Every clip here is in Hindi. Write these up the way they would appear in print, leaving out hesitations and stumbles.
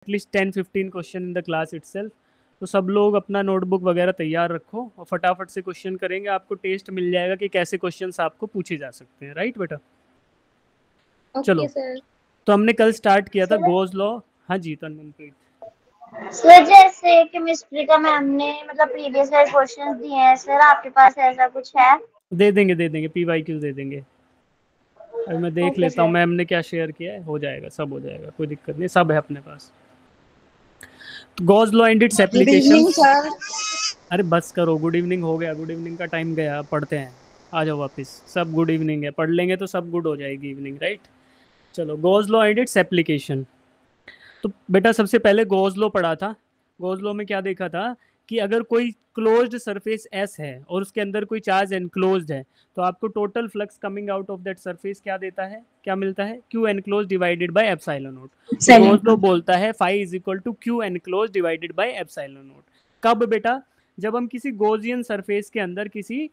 At least 10-15 question in the class itself. तो सब लोग अपना नोटबुक वगैरह तैयार रखो और फटाफट से क्वेश्चन करेंगे, आपको टेस्ट मिल जाएगा कि कैसे क्वेश्चंस आपको पूछे जा सकते हैं। राइट बेटा? ओके चलो, सर। तो हमने कल स्टार्ट किया था सर गोज लॉ। हाँ जी तन्मनप्रीत। सर जैसे केमिस्ट्री का मैम ने मतलब प्रीवियस ईयर क्वेश्चंस दिए हैं सर, आपके पास ऐसा कुछ है? दे देंगे PYQ दे देंगे। अभी मैं देख ओके लेता हूँ सर। मैम ने क्या शेयर किया है, हो जाएगा, सब हो जाएगा, कोई दिक्कत नहीं, सब है अपने पास। Gauss law and its good evening applications. Sir. अरे बस करो, गुड इवनिंग हो गया, गुड इवनिंग का टाइम गया, अब पढ़ते हैं। आ जाओ वापस, सब गुड इवनिंग है, पढ़ लेंगे तो सब गुड हो जाएगी इवनिंग। राइट? चलो, Gauss law and its application. तो बेटा सबसे पहले गॉस लॉ पढ़ा था। गॉस लॉ में क्या देखा था कि अगर कोई क्लोज्ड सरफेस एस है और उसके अंदर कोई चार्ज एनक्लोज्ड है, तो आपको total flux coming out of that surface क्या देता है, क्या मिलता है? Q enclose divided by epsilon note. तो गॉस लॉ बोलता है phi is equal to Q enclose divided by epsilon nought. कब बेटा? जब हम किसी गॉसियन सरफेस के अंदर किसी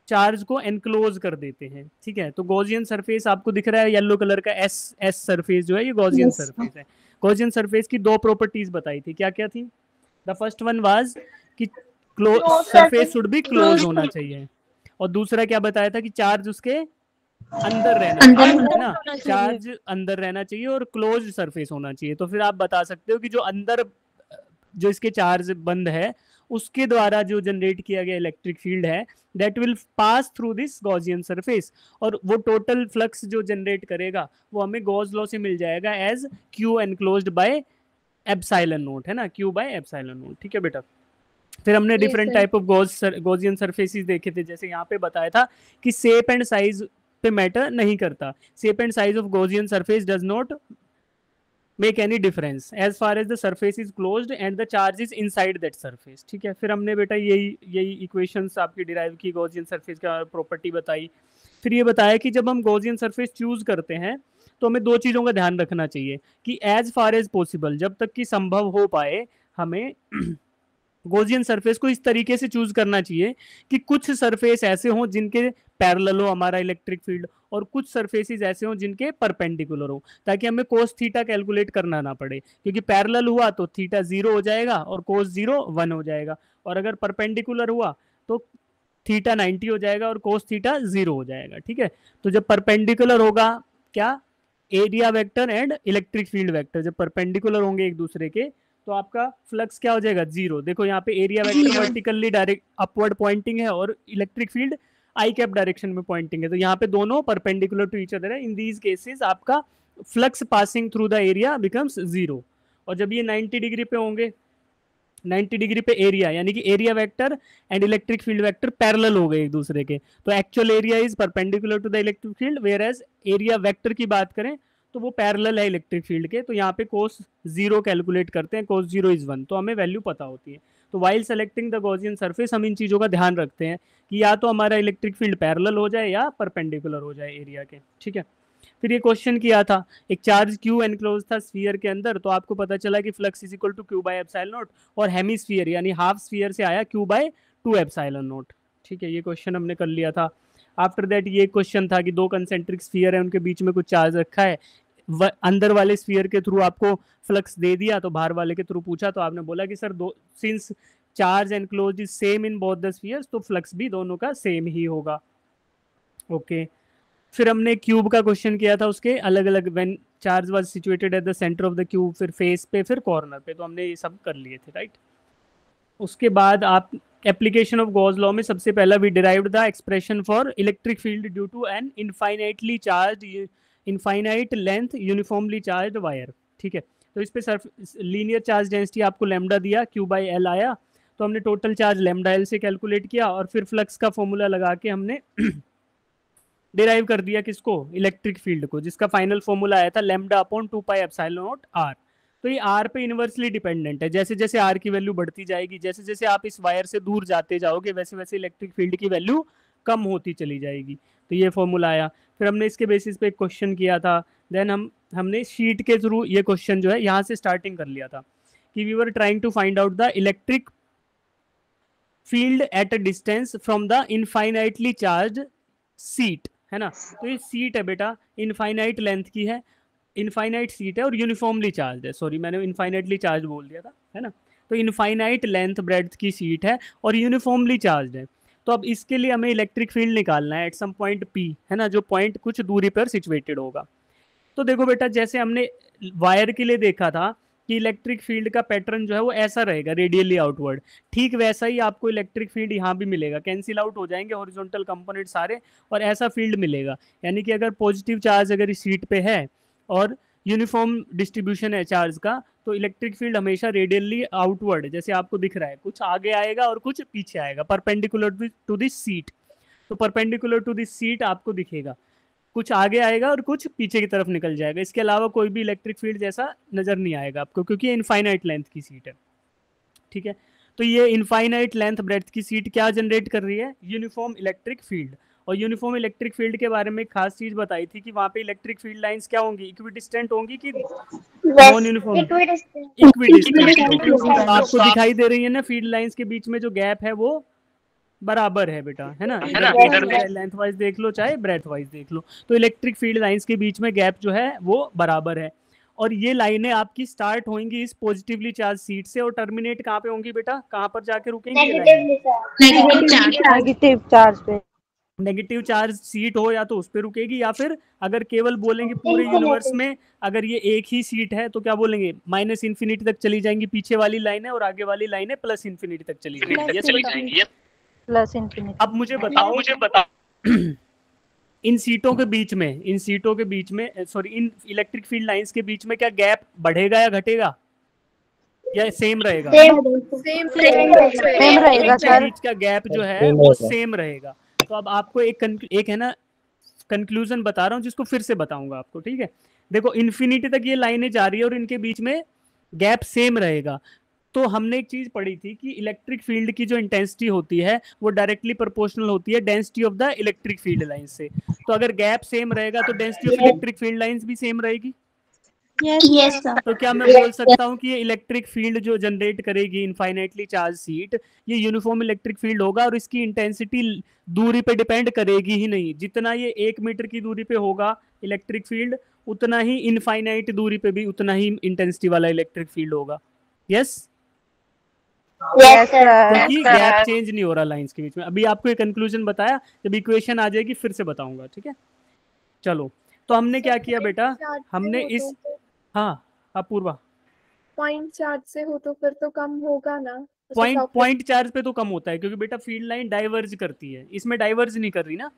चार्ज को एनक्लोज कर देते हैं। ठीक है, तो गॉसियन सरफेस आपको दिख रहा है येलो कलर का, एस एस सरफेस जो है ये गॉसियन यस सर। सरफेस है। गॉसियन सरफेस की दो प्रॉपर्टीज बताई थी, क्या क्या थी? द फर्स्ट वन वाज कि close surface surface should be close close होना चाहिए, और दूसरा क्या बताया था कि चार्ज उसके अंदर रहना चाहिए, अंदर है ना? होना चाहिए। चार्ज अंदर रहना चाहिए और क्लोज सरफेस होना चाहिए। तो फिर आप बता सकते हो कि जो अंदर, जो इसके चार्ज बंद है, उसके द्वारा जो जनरेट किया गया इलेक्ट्रिक फील्ड है, that will pass through this Gaussian surface, और वो टोटल फ्लक्स जो जनरेट करेगा वो हमें गॉस लॉ से मिल जाएगा as Q enclosed by epsilon naught, है ना? Q by epsilon naught. ठीक है बेटा? फिर हमने yes different sir. Type of Gaussian surfaces देखे थे, जैसे यहाँ पे बताया था कि शेप एंड साइज पे मैटर नहीं करता, shape and size of Gaussian surface does not make any difference as far as the surface is closed and the charge is inside that surface. ठीक है, फिर हमने बेटा यही यही इक्वेशंस आपकी डिराइव की, गॉसियन सरफेस का प्रॉपर्टी बताई। फिर ये बताया कि जब हम गॉसियन सरफेस चूज करते हैं तो हमें दो चीज़ों का ध्यान रखना चाहिए कि एज फार एज पॉसिबल, जब तक कि संभव हो पाए, हमें गॉसियन सरफेस को इस तरीके से चूज करना चाहिए कि कुछ सरफेस ऐसे हों जिनके पैरेलल हो हमारा इलेक्ट्रिक फील्ड, और कुछ सरफेसेस ऐसे हों जिनके परपेंडिकुलर हो, ताकि हमें कोस थीटा कैलकुलेट करना ना पड़े, क्योंकि पैरेलल हुआ तो थीटा 0 हो जाएगा और कोस 0 1 हो जाएगा, और अगर परपेंडिकुलर हुआ तो थीटा 90 हो जाएगा और कोस थीटा 0 हो जाएगा। ठीक है, तो जब परपेंडिकुलर होगा, क्या? Area vector and electric field vector जब परपेंडिकुलर होंगे एक दूसरे के, तो आपका फ्लक्स क्या हो जाएगा? 0। देखो यहाँ पे area vector vertically direct upward pointing है और electric field i cap direction में पॉइंटिंग है, तो यहाँ पे दोनों परपेंडिकुलर टू ईच अदर है। इन दीज केसेस आपका flux passing through the area becomes 0। और जब ये 90 डिग्री पे होंगे, 90 डिग्री पे एरिया, यानी कि area vector and electric field vector parallel हो गए एक दूसरे के, तो actual area is perpendicular to the electric field, whereas area vector की बात करें तो वो पैरेलल है इलेक्ट्रिक फील्ड के। तो यहाँ पे कोस 0 कैलकुलेट करते हैं, कोस 0 इज 1, तो हमें वैल्यू पता होती है। तो while selecting the Gaussian surface हम इन चीज़ों का ध्यान रखते हैं कि या तो हमारा इलेक्ट्रिक फील्ड पैरेलल हो जाए या परपेंडिकुलर हो जाए एरिया के। ठीक है, फिर ये क्वेश्चन किया था, एक चार्ज क्यू एनक्लोज था स्फीयर के अंदर, तो आपको पता चला कि flux is equal to Q by epsilon naught, और हेमिस्फीयर यानी हाफ स्फीयर से आया क्यू बाय 2 एप्सिलॉन नॉट। ठीक है, ये क्वेश्चन हमने कर लिया था। आफ्टर दैट ये क्वेश्चन था कि दो कंसेंट्रिक स्फीयर है, उनके बीच में कुछ चार्ज रखा है, अंदर वाले स्फीयर के थ्रू आपको फ्लक्स दे दिया, तो बाहर वाले के थ्रू पूछा, तो आपने बोला कि सर दो, since charge enclose is same in both the spheres, तो फ्लक्स भी दोनों का सेम ही होगा। ओके, फिर हमने क्यूब का क्वेश्चन किया था, उसके अलग अलग when charge was situated at the centre of the cube, फिर फेस पे, फिर कॉर्नर पे, तो हमने ये सब कर लिए थे। राइट? उसके बाद आप एप्लीकेशन ऑफ गॉस लॉ में सबसे पहला we derived the expression for electric field due to an infinitely charge, infinite length uniformly charge wire. ठीक है, तो इस पे लीनियर चार्ज डेंसिटी आपको लेमडा दिया, क्यू बाई एल आया, तो हमने टोटल चार्ज लेमडा एल से कैलकुलेट किया, और फिर फ्लक्स का फॉर्मूला लगा के हमने डिराइव कर दिया किसको? इलेक्ट्रिक फील्ड को, जिसका फाइनल फॉर्मूला आया था lambda upon 2 pi epsilon naught R. तो ये आर पे इनवर्सली डिपेंडेंट है, जैसे जैसे आर की वैल्यू बढ़ती जाएगी, जैसे जैसे आप इस वायर से दूर जाते जाओगे, वैसे वैसे इलेक्ट्रिक फील्ड की वैल्यू कम होती चली जाएगी। तो ये फॉर्मूला आया, फिर हमने इसके बेसिस पे एक क्वेश्चन किया था, देन हमने शीट के थ्रू ये क्वेश्चन जो है यहाँ से स्टार्टिंग कर लिया था कि we were trying to find out the electric field at a distance from the infinitely charge sheet, है ना? तो ये सीट है बेटा, इनफाइनाइट लेंथ की है, इनफाइनाइट सीट है और यूनिफॉर्मली चार्ज है, सॉरी मैंने इनफाइनाइटली चार्ज बोल दिया था, है ना। तो इनफाइनाइट लेंथ ब्रेड्थ की सीट है और यूनिफॉर्मली चार्ज है। तो अब इसके लिए हमें इलेक्ट्रिक फील्ड निकालना है एट सम पॉइंट पी, है ना, जो पॉइंट कुछ दूरी पर सिचुएटेड होगा। तो देखो बेटा, जैसे हमने वायर के लिए देखा था कि इलेक्ट्रिक फील्ड का पैटर्न जो है वो ऐसा रहेगा, रेडियली आउटवर्ड, ठीक वैसा ही आपको इलेक्ट्रिक फील्ड यहाँ भी मिलेगा, कैंसिल आउट हो जाएंगे हॉरिजॉन्टल कंपोनेंट सारे, और ऐसा फील्ड मिलेगा। यानी कि अगर पॉजिटिव चार्ज अगर इस सीट पे है और यूनिफॉर्म डिस्ट्रीब्यूशन है चार्ज का, तो इलेक्ट्रिक फील्ड हमेशा रेडियली आउटवर्ड जैसे आपको दिख रहा है, कुछ आगे आएगा और कुछ पीछे आएगा, परपेंडिकुलर टू दिस सीट। तो परपेंडिकुलर टू दिस सीट आपको दिखेगा, कुछ आगे आएगा और कुछ पीछे की तरफ निकल जाएगा। इसके अलावा कोई भी इलेक्ट्रिक फील्ड जैसा नजर नहीं आएगा आपको, क्योंकि ये इनफाइनाइट लेंथ की सीट है, ठीक है। तो ये इनफाइनाइट लेंथ ब्रेड्थ की सीट क्या जनरेट कर रही है, यूनिफॉर्म इलेक्ट्रिक फील्ड। और यूनिफॉर्म इलेक्ट्रिक फील्ड के बारे में एक खास चीज बताई थी कि वहां पे इलेक्ट्रिक फील्ड लाइंस क्या होंगी, इक्विडिस्टेंट होंगी कि नॉन यूनिफॉर्म, इक्विडिस्टेंट होंगी। आपको दिखाई दे रही है ना फील्ड लाइंस के बीच में जो गैप है वो बराबर है बेटा, है ना, इधर लेंथ वाइज देख लो चाहे ब्रेथ वाइज देख लो, तो इलेक्ट्रिक फील्ड लाइंस के बीच में गैप जो है वो बराबर है। और ये लाइनें आपकी स्टार्ट होंगी इस पॉजिटिवली चार्ज सीट से और टर्मिनेट कहाँ पे होंगी बेटा, कहाँ पर जाके रुकेंगी ये लाइन, नेगेटिव चार्ज पे। नेगेटिव चार्ज सीट हो या तो उस पर रुकेगी, या फिर अगर केवल बोलेंगे पूरे यूनिवर्स में अगर ये एक ही सीट है तो क्या बोलेंगे, माइनस इन्फिनिटी तक चली जाएंगी पीछे वाली लाइन है और आगे वाली लाइन है प्लस इन्फिनिटी तक चली जाएंगी। Plus infinity. अब मुझे बताओ इन सीटों के बीच में सॉरी इन इलेक्ट्रिक फील्ड लाइंस के बीच में क्या गैप बढ़ेगा या घटेगा या सेम रहेगा, सेम रहेगा सर। बीच का गैप जो है वो सेम रहेगा। तो अब आपको एक है ना कंक्लूजन बता रहा हूँ जिसको फिर से बताऊंगा आपको, ठीक है। देखो इन्फिनिटी तक ये लाइनें जा रही है और इनके बीच में गैप सेम रहेगा। तो हमने एक चीज पढ़ी थी कि इलेक्ट्रिक फील्ड की जो इंटेंसिटी होती है वो डायरेक्टली प्रोपोर्शनल होती है density of the electric field lines से। तो अगर गैप सेम रहेगा तो density of electric field lines भी सेम रहेगी। Yes sir. तो क्या मैं बोल सकता हूँ कि ये इलेक्ट्रिक फील्ड जो जनरेट करेगी इनफाइनाइटली चार्ज सीट, ये यूनिफॉर्म इलेक्ट्रिक फील्ड होगा और इसकी इंटेंसिटी दूरी पे डिपेंड करेगी ही नहीं। जितना ये 1 मीटर की दूरी पे होगा इलेक्ट्रिक फील्ड, उतना ही इनफाइनाइट दूरी पे भी उतना ही इंटेंसिटी वाला इलेक्ट्रिक फील्ड होगा। यस, क्योंकि गैप चेंज नहीं हो रहा लाइंस के बीच में। अभी आपको एक कंक्लूजन बताया, जब इक्वेशन आ जाएगी फिर से बताऊंगा, ठीक है। चलो, तो हमने क्या किया बेटा, हमने इस हाँ अपूर्वा पॉइंट चार्ज से हो तो फिर तो कम होगा ना। पॉइंट चार्ज पे तो कम होता है क्योंकि बेटा फील्ड लाइन डाइवर्ज करती है, इसमें डाइवर्ज नहीं कर रही ना,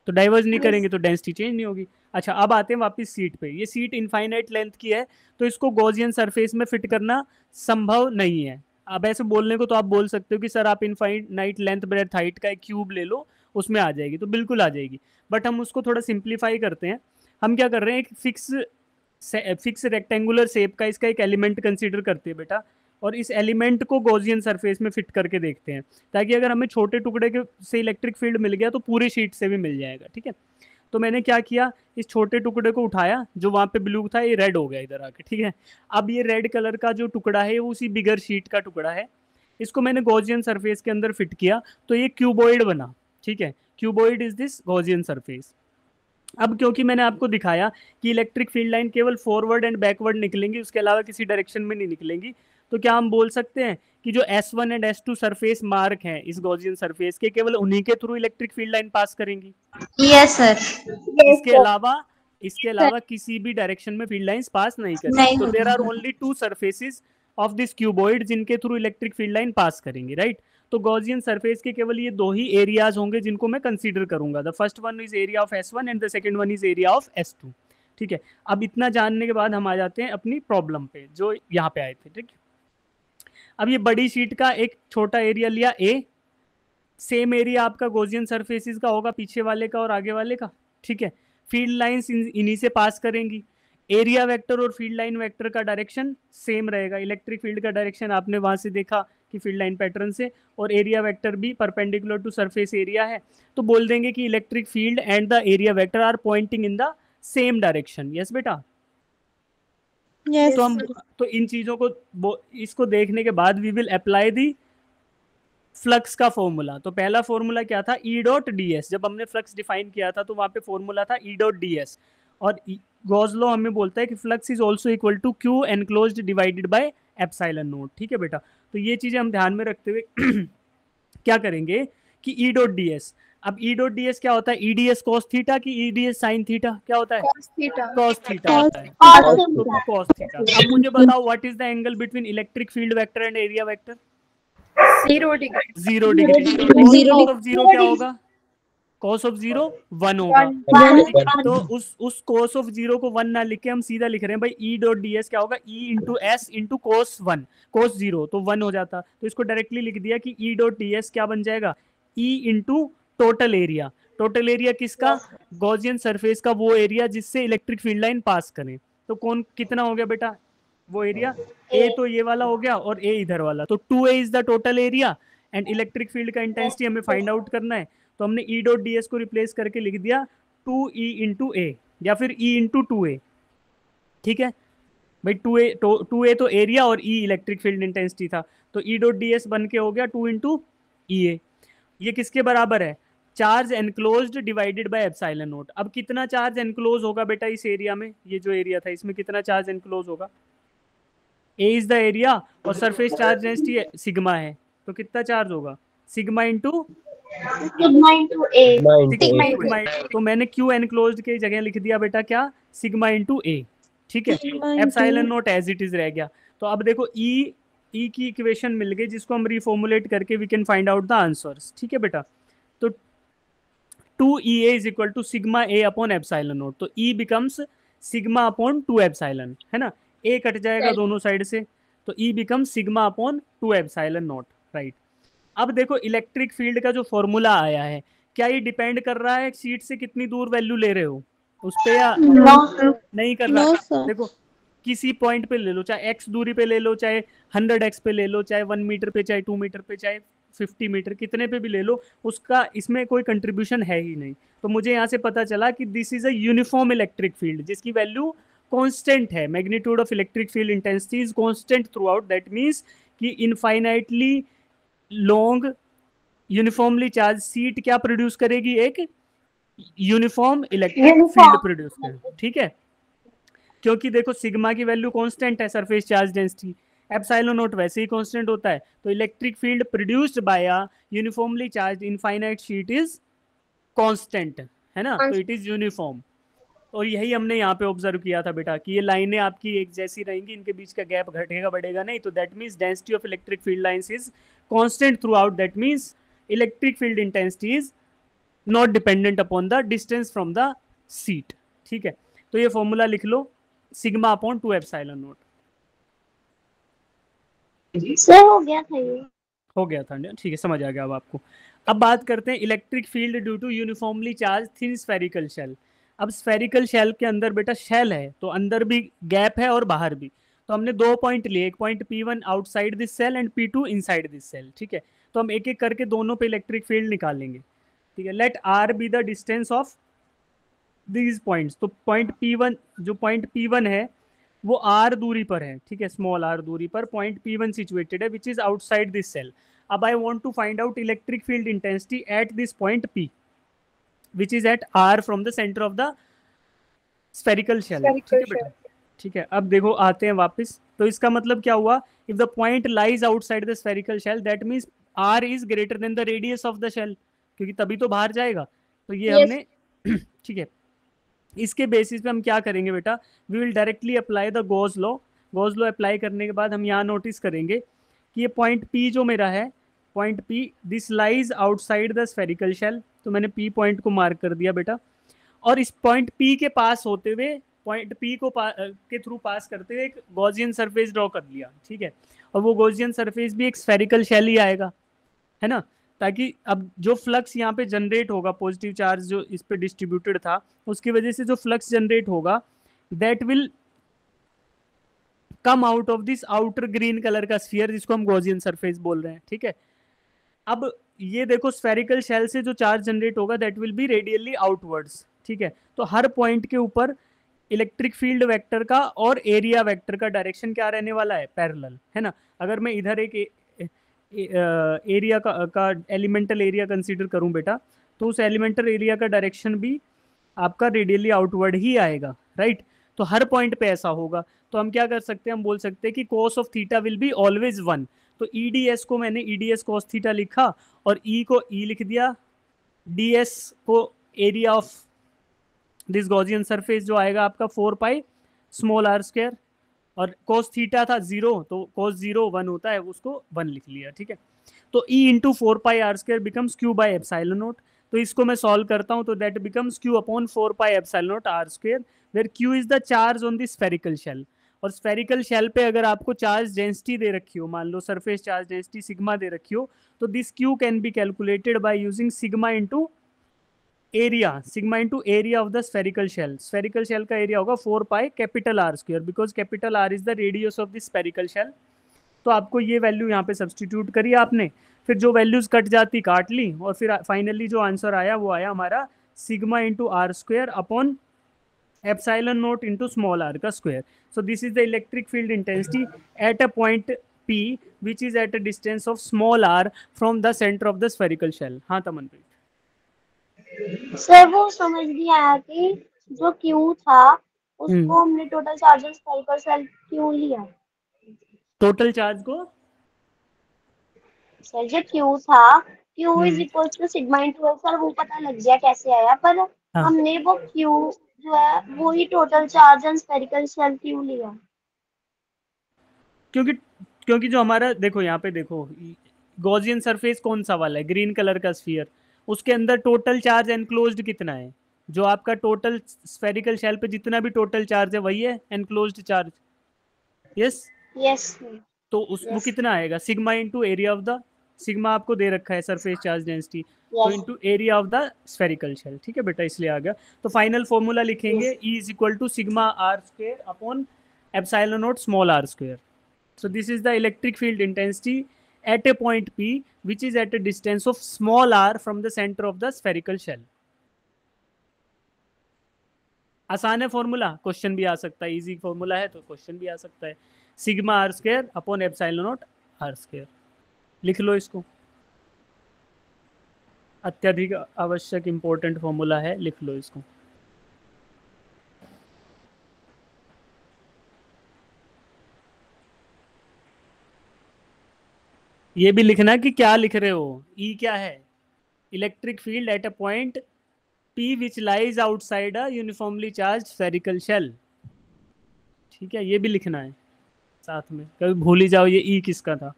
तो डाइवर्ज नहीं करेंगे तो डेंसिटी चेंज नहीं होगी। अच्छा, अब आते हैं वापस सीट पे। ये सीट इनफाइनाइट लेंथ की है तो इसको गॉसियन सरफेस में फिट करना संभव नहीं है। अब ऐसे बोलने को तो आप बोल सकते हो कि सर आप इनफाइनाइट लेंथ ब्रेड्थ हाइट का एक क्यूब ले लो उसमें आ जाएगी, तो बिल्कुल आ जाएगी। बट हम उसको थोड़ा सिंप्लीफाई करते हैं। हम क्या कर रहे हैं, एक फिक्स रेक्टेंगुलर शेप का इसका एक एलिमेंट कंसीडर करते हैं बेटा, और इस एलिमेंट को गॉसियन सरफेस में फिट करके देखते हैं, ताकि अगर हमें छोटे टुकड़े के से इलेक्ट्रिक फील्ड मिल गया तो पूरी शीट से भी मिल जाएगा, ठीक है। तो मैंने क्या किया, इस छोटे टुकड़े को उठाया, जो वहाँ पे ब्लू था ये रेड हो गया इधर आके, ठीक है। अब ये रेड कलर का जो टुकड़ा है वो उसी बिगर शीट का टुकड़ा है, इसको मैंने गॉसियन सरफेस के अंदर फिट किया तो ये क्यूबॉइड बना, ठीक है। Cuboid is this Gaussian surface. अब क्योंकि मैंने आपको दिखाया कि इलेक्ट्रिक फील्ड लाइन केवल फॉरवर्ड एंड बैकवर्ड निकलेंगी, उसके अलावा किसी डायरेक्शन में नहीं निकलेंगी, तो क्या हम बोल सकते हैं कि जो S1 and S2 surface mark हैं इस गॉसियन सरफेस के, केवल उन्हीं के through electric field line pass करेंगी। Yes sir. इसके अलावा किसी भी डायरेक्शन में फील्ड लाइंस पास नहीं करेंगी। तो there are only 2 surfaces of this cuboid जिनके through electric field line pass करेंगी, राइट। तो गॉसियन सरफेस के केवल ये 2 ही एरियाज होंगे जिनको मैं कंसीडर करूंगा। The first one is area of S1 and the second one is area of S2, ठीक है। अब इतना जानने के बाद हम आ जाते हैं अपनी प्रॉब्लम पे जो यहाँ पे आए थे, ठीक है। अब ये बड़ी शीट का एक छोटा एरिया लिया A, सेम एरिया आपका गॉसियन सरफेसेस का होगा, पीछे वाले का और आगे वाले का, ठीक है। फील्ड लाइंस इन्हीं से पास करेंगी। एरिया वेक्टर और फील्ड लाइन वेक्टर का डायरेक्शन सेम रहेगा। इलेक्ट्रिक फील्ड का डायरेक्शन आपने वहां से देखा कि फील्ड लाइन पैटर्न से, और एरिया वेक्टर भी परपेंडिकुलर टू सरफेस एरिया है, तो बोल देंगे कि electric field and the area vector are pointing in the same direction. Yes बेटा। Yes, तो हम sir. तो इन चीजों को इसको देखने के बाद we will apply the flux का फॉर्मूला। तो पहला फॉर्मूला क्या था, E डॉट डी एस। जब हमने फ्लक्स डिफाइन किया था तो वहां पे फॉर्मूला था E डॉट डी एस, और गॉस लॉ हमें बोलता है कि flux is also equal to Q enclosed divided by epsilon naught. ठीक है बेटा, तो ये चीजें हम ध्यान में रखते हुए क्या करेंगे कि ई डॉट डी एस, अब ई डॉट डी एस क्या होता है, E D S cos theta की E D S sine theta, क्या होता है, cos theta. कॉस थीटा होता है, और कॉस थीटा। अब मुझे बताओ what is the angle between electric field vector and area vector, 0 degree. 0 degree. Cos of zero क्या होगा, कॉस ऑफ जीरो 1 होगा। 1. तो उस कॉस ऑफ जीरो को 1 ना लिख के हम सीधा लिख रहे हैं भाई ई डॉट डी एस क्या होगा, E into S into cos 1, कोस 0 तो 1 हो जाता, तो इसको डायरेक्टली लिख दिया कि ई डॉट डी एस क्या बन जाएगा, E into total area. Total area किसका, गॉसियन सरफेस का, वो एरिया जिससे इलेक्ट्रिक फील्ड लाइन पास करें। तो कौन कितना हो गया बेटा वो एरिया, ए तो ये वाला हो गया और ए इधर वाला, तो 2a is the total area and electric field का इंटेंसिटी हमें फाइंड आउट करना है। तो हमने ई डॉट डी एस को रिप्लेस करके लिख दिया 2e इंटू ए या फिर e इंटू 2a। ठीक है भाई, 2a तो एरिया और e इलेक्ट्रिक फील्ड इंटेंसिटी था, तो ई डॉट डी एस बन के हो गया 2 इंटू ई ए। ये किसके बराबर है, charge enclosed divided by epsilon note. अब कितना चार्ज एनक्लोज होगा बेटा इस एरिया में, ये जो एरिया था इसमें कितना चार्ज एनक्लोज होगा, ए इज द एरिया और सरफेस चार्ज डेंसिटी सिग्मा है, तो कितना चार्ज होगा, सिग्मा इंटू सिग्मा इंटू ए। सिग्मा। तो मैंने क्यू एनक्लोज्ड के जगह लिख दिया बेटा क्या, सिग्मा इंटू ए। ठीक है, epsilon naught as it is रह गया। तो अब देखो ई की इक्वेशन मिल गई जिसको हम रिफॉर्मुलेट करके we can find out the answers. ठीक है बेटा, तो 2EA is equal to sigma A upon epsilon note, तो E becomes sigma upon 2 epsilon, है ना, ए कट जाएगा दोनों साइड से, तो E becomes sigma upon 2 epsilon note, right. अब देखो इलेक्ट्रिक फील्ड का जो फॉर्मूला आया है, क्या ये डिपेंड कर रहा है शीट से कितनी दूर वैल्यू ले रहे हो उस पे, या नहीं कर रहा। देखो किसी पॉइंट पे ले लो, चाहे x दूरी पे ले लो, चाहे 100x पे ले लो, चाहे 1 मीटर पे, चाहे 2 मीटर पे, चाहे 50 मीटर, कितने पे भी ले लो, उसका इसमें कोई कंट्रीब्यूशन है ही नहीं। तो मुझे यहाँ से पता चला कि this is a uniform electric field जिसकी वैल्यू कांस्टेंट है, magnitude of electric field intensity is constant throughout, that means कि infinitely long uniformly charge sheet क्या प्रोड्यूस करेगी, एक यूनिफॉर्म इलेक्ट्रिक फील्ड प्रोड्यूस करेगी। ठीक है, क्योंकि देखो सिग्मा की वैल्यू कांस्टेंट है, surface charge density, epsilon note वैसे ही कांस्टेंट होता है, तो electric field produced by a uniformly charge infinite sheet is constant, है ना, तो इट इज यूनिफॉर्म। और यही हमने यहाँ पे ऑब्जर्व किया था बेटा कि ये लाइनें आपकी एक जैसी रहेंगी, इनके बीच का गैप घटेगा बढ़ेगा नहीं, तो that means density of electric field lines is constant throughout, that means electric field intensity is not dependent upon the distance from the sheet. ठीक है, तो ये फॉर्मूला लिख लो, sigma upon 2 epsilon naught. Sir हो गया था ये, हो गया था, ठीक है, समझ आ गया अब आपको। अब बात करते हैं electric field due to uniformly charge thin spherical shell. अब स्फेरिकल शेल के अंदर बेटा शेल है, तो अंदर भी गैप है और बाहर भी, तो हमने 2 पॉइंट लिए, एक point P1 outside this shell and P2 inside this shell. ठीक है, तो हम एक एक करके दोनों पे इलेक्ट्रिक फील्ड निकालेंगे। ठीक है, let R be the distance of these points. तो पॉइंट P1, जो पॉइंट P1 है वो R दूरी पर है, ठीक है, स्मॉल r दूरी पर पॉइंट P1 सिचुएटेड है which is outside this cell. अब I want to find out electric field intensity at this point P which is at R from the center of the spherical shell। ठीक है बेटा, ठीक है। अब देखो आते हैं वापस, तो इसका मतलब क्या हुआ, if the point lies outside the spherical shell that means R is greater than the radius of the shell, क्योंकि तभी तो बाहर जाएगा। तो ये Yes. हमने ठीक है, इसके बेसिस पे हम क्या करेंगे बेटा, we will directly apply the Gauss law. Gauss law apply करने के बाद हम यहाँ नोटिस करेंगे कि ये पॉइंट P जो मेरा है, point P this lies outside the spherical shell, तो मैंने P पॉइंट को मार्क कर दिया बेटा, और इस पॉइंट P के पास होते हुए पॉइंट P को के थ्रू पास करते हुए एक गॉसियन सरफेस ड्रॉ कर लिया। ठीक है, और वो गॉसियन सरफेस भी एक स्फेरिकल शेल ही आएगा, है ना, ताकि अब जो फ्लक्स यहाँ पे जनरेट होगा, पॉजिटिव चार्ज जो इस पे डिस्ट्रीब्यूटेड था, उसकी वजह से जो फ्लक्स जनरेट होगा that will come out of this outer green colour का स्फीयर, जिसको हम गॉसियन सरफेस बोल रहे हैं। ठीक है, अब ये देखो स्फेरिकल शेल से जो चार्ज जनरेट होगा that will be radially outwards. ठीक है, तो हर पॉइंट के ऊपर इलेक्ट्रिक फील्ड वेक्टर का और एरिया वेक्टर का डायरेक्शन क्या रहने वाला है, पैरेलल, है ना। अगर मैं इधर एक एरिया का एलिमेंटल एरिया कंसीडर करूं बेटा, तो उस एलिमेंटल एरिया का डायरेक्शन भी आपका रेडियली आउटवर्ड ही आएगा, राइट। तो हर पॉइंट पे ऐसा होगा। तो हम क्या कर सकते हैं, हम बोल सकते हैं कि cos of theta will be always 1। तो EDS को मैंने EDS cos थीटा लिखा और E को E लिख दिया, DS को area of this Gaussian surface जो आएगा आपका 4 पाई स्मॉल r स्क्वायर, और cos थीटा था 0 तो cos 0 1 होता है, उसको 1 लिख लिया, ठीक है। तो E into 4 pi r square becomes Q by epsilon note. तो इसको मैं सॉल्व करता हूं तो that becomes Q upon 4 pi epsilon naught r square, where Q is the charge on the spherical shell. और स्फेरिकल शेल पे अगर आपको चार्ज डेंसिटी दे रखी हो, मान लो सरफेस चार्ज डेंसिटी सिग्मा दे रखी हो, तो this Q can be calculated by using sigma into area, sigma into area of the spherical shell. Spherical shell का एरिया होगा 4 pi capital R square, because capital R is the radius of the spherical shell. तो आपको ये वैल्यू यहाँ पे सब्सटीट्यूट करी आपने, फिर जो वैल्यूज कट जाती काट ली, और फिर फाइनली जो आंसर आया वो आया हमारा sigma into R square upon epsilon naught into small r का square. So this is the electric field intensity at a point P which is at a distance of small r from the center of the spherical shell। हाँ तमनप्रीत। सर वो समझ नहीं आया कि जो Q था उसको हमने टोटल चार्जेस स्फेरिकल शेल क्यों लिया। टोटल चार्ज को सर जो Q था Q is equal to sigma into L, sir वो पता लग गया कैसे आया, पर हमने वो Q जो है वो ही total charge on spherical shell क्यों लिया। क्योंकि जो हमारा देखो यहाँ पे देखो गॉसियन सरफेस कौन सा वाला है, ग्रीन कलर का स्फीयर, उसके अंदर टोटल चार्ज एनक्लोज्ड कितना है, जो आपका टोटल स्फेरिकल शेल पे जितना भी टोटल चार्ज है वही है एनक्लोज्ड चार्ज। यस यस तो वो कितना आएगा, sigma into area of the, sigma आपको दे रखा है सरफेस चार्ज डेंसिटी, तो into area of the spherical shell, ठीक है बेटा, इसलिए आ गया। तो फाइनल फॉर्मूला लिखेंगे E is equal to sigma R square upon epsilon naught small r square. So this is the electric field intensity at a point P which is at a distance of small r from the center of the spherical shell। आसान है फॉर्मूला, क्वेश्चन भी आ सकता है, इजी फॉर्मूला है तो क्वेश्चन भी आ सकता है। Sigma R square upon epsilon naught r square, लिख लो इसको, अत्यधिक आवश्यक इंपॉर्टेंट फॉर्मूला है, लिख लो इसको। ये भी लिखना कि क्या लिख रहे हो, E क्या है, electric field at a point P which lies outside a uniformly charge spherical shell, ठीक है, ये भी लिखना है साथ में, कभी भूल ही जाओ ये E किसका था,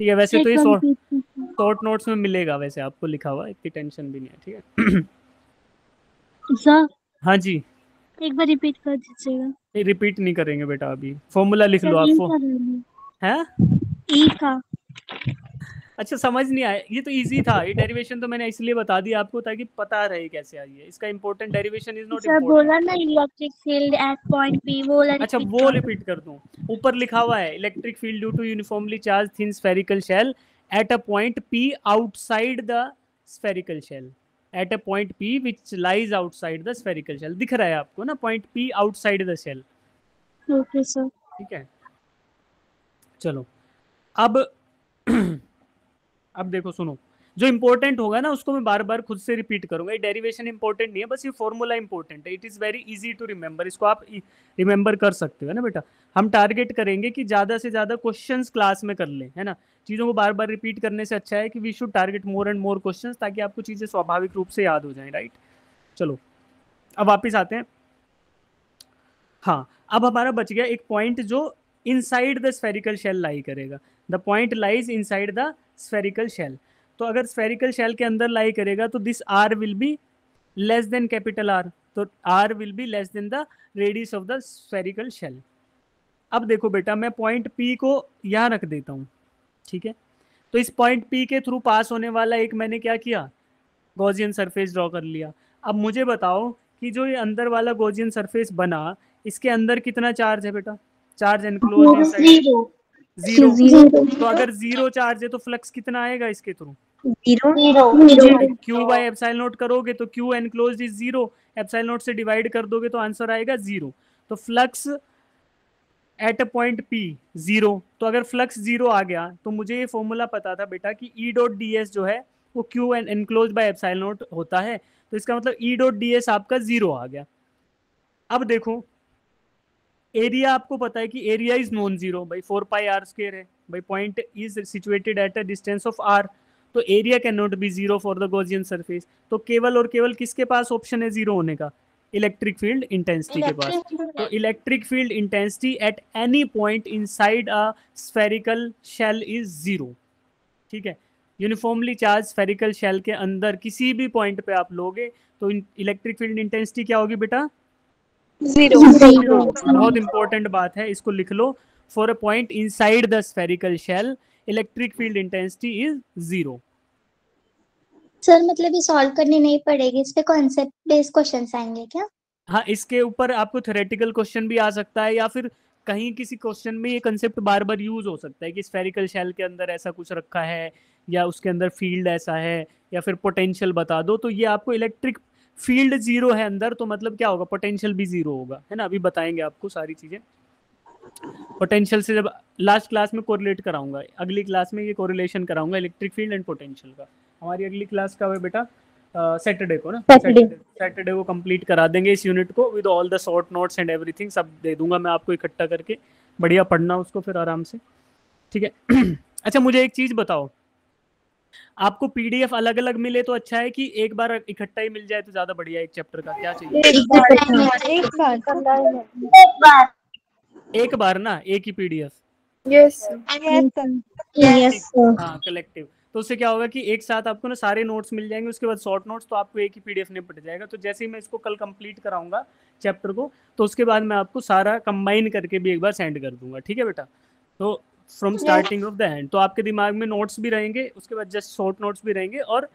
ठीक है। वैसे तो ये शॉर्ट नोट्स में मिलेगा वैसे आपको लिखा हुआ, इतनी टेंशन भी नहीं है, ठीक है। सर हाँ जी, एक बार रिपीट कर दीजिएगा। रिपीट नहीं करेंगे बेटा, अभी फॉर्मूला लिख लो आपको है। ई का अच्छा समझ नहीं आया, ये तो इजी था, ये डेरिवेशन तो मैंने इसलिए बता दिया आपको ताकि पता रहे कैसे आई है, इसका important derivation is not sir important. बोला ना electric field eight point P, वो वाला अच्छा वो रिपीट कर दूं, ऊपर लिखा हुआ है electric field due to uniformly charge thin spherical shell at a point P outside the spherical shell, at a point P which lies outside the spherical shell, दिख रहा है आपको ना, point P outside the shell, okay sir, ठीक है। चलो अब देखो सुनो, जो इंपॉर्टेंट होगा ना उसको मैं बार बार खुद से रिपीट करूंगा, ये डेरिवेशन इंपॉर्टेंट नहीं है, बस ये फॉर्मूला इंपॉर्टेंट है, it is very easy to remember, इसको आप रिमेंबर कर सकते हो ना बेटा। हम टारगेट करेंगे कि ज्यादा से ज्यादा क्वेश्चंस क्लास में कर लें, है ना, चीजों को बार बार रिपीट करने से अच्छा है कि we should target more and more questions, ताकि आपको चीजें स्वाभाविक रूप से याद हो जाएं, राइट। चलो अब वापिस आते हैं। हाँ अब हमारा बच गया एक पॉइंट जो inside the spherical shell lie करेगा, the point lies inside the spherical shell. तो अगर स्फेरिकल शेल के अंदर लाई करेगा तो this r will be less than capital R, तो r will be less than the radius of the spherical shell. अब देखो बेटा मैं पॉइंट P को यहाँ रख देता हूँ, ठीक है, तो इस पॉइंट P के थ्रू पास होने वाला एक मैंने क्या किया, गॉसियन सरफेस ड्रॉ कर लिया। अब मुझे बताओ कि जो ये अंदर वाला गॉसियन सरफेस बना, इसके अंदर कितना चार्ज है बेटा, चार्ज एनक्लोज्ड इनसाइड जीरो। तो अगर जीरो चार्ज है तो फ्लक्स कितना आएगा इसके through, zero. Q bye epsilon not करोगे तो Q enclosed is zero, epsilon not से डिवाइड कर दोगे तो आंसर आएगा जीरो। तो flux eight a point P zero, तो अगर फ्लक्स जीरो आ गया तो मुझे ये फॉर्मूला पता था बेटा कि E डॉट ds जो है वो Q enclosed by epsilon not होता है। तो इसका मतलब ई डॉट डी एस आपका 0 आ गया। अब देखो एरिया आपको पता है कि एरिया इज नॉन जीरो भाई, 4 पाई आर स्क्वायर है भाई, point is situated at a distance of R, so area can not be zero for the Gaussian surface. तो केवल और केवल किसके पास ऑप्शन है जीरो होने का? इलेक्ट्रिक फील्ड इंटेंसिटी के पास। तो electric field intensity at any point inside a spherical shell is zero. ठीक है, यूनिफॉर्मली चार्ज स्फेरिकल शेल के अंदर किसी भी पॉइंट पे आप लोगे तो इलेक्ट्रिक फील्ड इंटेंसिटी क्या होगी बेटा? जीरो। बहुत इंपॉर्टेंट बात है, इसको लिख लो। For a point inside the spherical shell electric field intensity is zero. Sir मतलब ये सॉल्व करनी नहीं पड़ेगी, इस पे कॉन्सेप्ट बेस्ड क्वेश्चंस आएंगे क्या? हाँ, इसके ऊपर आपको थ्योरेटिकल क्वेश्चन भी आ सकता है, या फिर कहीं किसी क्वेश्चन में ये कंसेप्ट बार बार यूज हो सकता है कि स्फेरिकल शेल के अंदर ऐसा कुछ रखा है, या उसके अंदर फील्ड ऐसा है, या फिर पोटेंशियल बता दो। तो ये आपको इलेक्ट्रिक फील्ड जीरो है अंदर, तो मतलब क्या होगा? पोटेंशियल भी जीरो होगा, है ना। अभी बताएंगे आपको सारी चीजें। पोटेंशियल से जब लास्ट क्लास में कोरिलेट कराऊंगा, अगली क्लास में ये कोरिलेशन कराऊंगा इलेक्ट्रिक फील्ड एंड पोटेंशियल का। हमारी अगली क्लास का है बेटा सैटरडे को ना, सैटरडे को कंप्लीट करा देंगे इस यूनिट को with all the short notes and everything, सब दे दूंगा मैं आपको इकट्ठा करके, बढ़िया पढ़ना उसको फिर आराम से, ठीक है। अच्छा मुझे एक चीज बताओ, आपको पीडीएफ अलग अलग मिले तो अच्छा है कि एक बार इकट्ठा ही मिल जाए तो ज्यादा बढ़िया है? एक चैप्टर का क्या चाहिए? एक बार ना, एक ही पीडीएफ। यस यस हाँ कलेक्टिव, तो उससे क्या होगा कि एक साथ आपको ना सारे नोट्स मिल जाएंगे, उसके बाद शॉर्ट नोट्स, तो आपको एक ही पीडीएफ में पड़ जाएगा। तो जैसे ही मैं इसको कल कंप्लीट कराऊंगा चैप्टर को, तो उसके बाद मैं आपको सारा कंबाइन करके भी एक बार सेंड कर दूंगा, ठीक है बेटा। तो from starting of the end, तो आपके दिमाग में नोट्स भी रहेंगे, उसके बाद जस्ट शॉर्ट नोट्स भी रहेंगे, और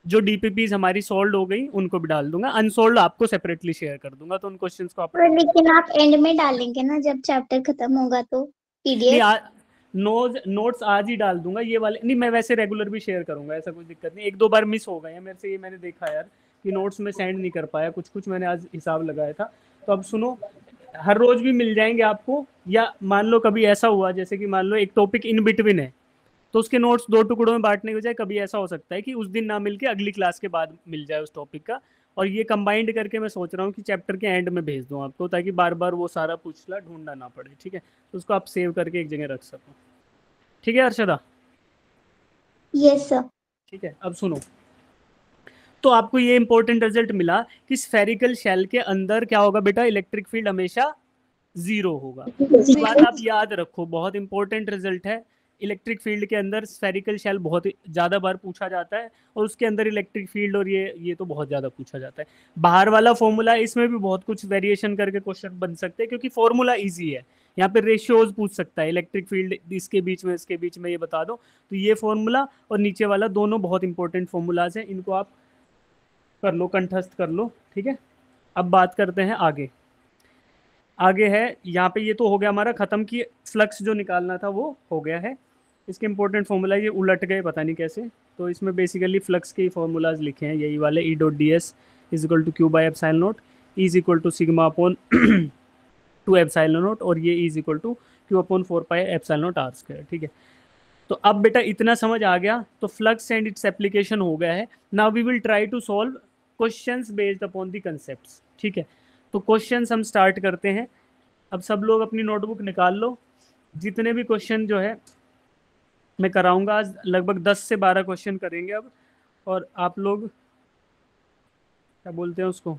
जो डीपीपीज हमारी सॉल्व हो गई उनको भी डाल दूंगा, अनसॉल्व आपको सेपरेटली शेयर कर दूंगा, तो उन क्वेश्चंस को आप लेकिन आप एंड में डालेंगे ना जब चैप्टर खत्म होगा तो नहीं, पीडीएफ? नोट्स आज ही डाल दूंगा ये वाले, नहीं मैं वैसे रेगुलर भी शेयर करूंगा, ऐसा कोई दिक्कत नहीं। एक दो बार मिस हो गए हैं मेरे से, ये मैंने देखा यार कि नोट्स में सेंड नहीं कर पाया, कुछ कुछ मैंने आज हिसाब लगाया था। तो अब सुनो, हर रोज भी मिल जाएंगे आपको, या मान लो कभी ऐसा हुआ जैसे कि मान लो एक टॉपिक इन बिटवीन है, तो उसके नोट्स दो टुकड़ों में बांटने के बजाय कभी ऐसा हो सकता है कि उस दिन ना मिलके अगली क्लास के बाद मिल जाए उस टॉपिक का, और ये कंबाइंड करके मैं सोच रहा हूँ कि चैप्टर के एंड में भेज दूँ आपको, ताकि बार बार वो सारा पूछना ढूंढना ना पड़े, ठीक है। तो उसको आप सेव करके एक जगह रख सको, ठीक है अर्षदा? Yes sir. ठीक है, अब सुनो, तो आपको ये इंपॉर्टेंट रिजल्ट मिला कि स्फेरिकल शेल के अंदर क्या होगा बेटा? इलेक्ट्रिक फील्ड हमेशा जीरो होगा। इस बात आप याद रखो, बहुत इंपॉर्टेंट रिजल्ट है। इलेक्ट्रिक फील्ड के अंदर स्फेरिकल शेल बहुत ज़्यादा बार पूछा जाता है, और उसके अंदर इलेक्ट्रिक फील्ड और ये तो बहुत ज़्यादा पूछा जाता है। बाहर वाला फॉर्मूला, इसमें भी बहुत कुछ वेरिएशन करके क्वेश्चन बन सकते हैं, क्योंकि फॉर्मूला ईजी है। यहाँ पे रेशियोज पूछ सकता है, इलेक्ट्रिक फील्ड इसके बीच में ये बता दो, तो ये फॉर्मूला और नीचे वाला दोनों बहुत इंपॉर्टेंट फॉर्मूलाज हैं, इनको आप कर लो, कंठस्थ कर लो, ठीक है। अब बात करते हैं आगे है यहाँ पे, ये तो हो गया हमारा खत्म, की फ्लक्स जो निकालना था वो हो गया है। इसके इंपॉर्टेंट फॉर्मूला ये उलट गए, पता नहीं कैसे, तो इसमें बेसिकली फ्लक्स के फॉर्मूलाज लिखे हैं यही वाले, E dot D S is equal to Q by epsilon naught, E is equal to sigma upon 2 epsilon naught, और ये E is equal to Q upon 4 pi epsilon naught R square, ठीक है। तो अब बेटा इतना समझ आ गया, तो फ्लक्स एंड इट्स एप्लीकेशन हो गया है। Now we will try to solve questions based upon the concepts, ठीक है। तो क्वेश्चंस हम स्टार्ट करते हैं। अब सब लोग अपनी नोटबुक निकाल लो, जितने भी क्वेश्चन जो है मैं कराऊंगा आज, लगभग 10 से 12 क्वेश्चन करेंगे अब, और आप लोग क्या बोलते हैं उसको,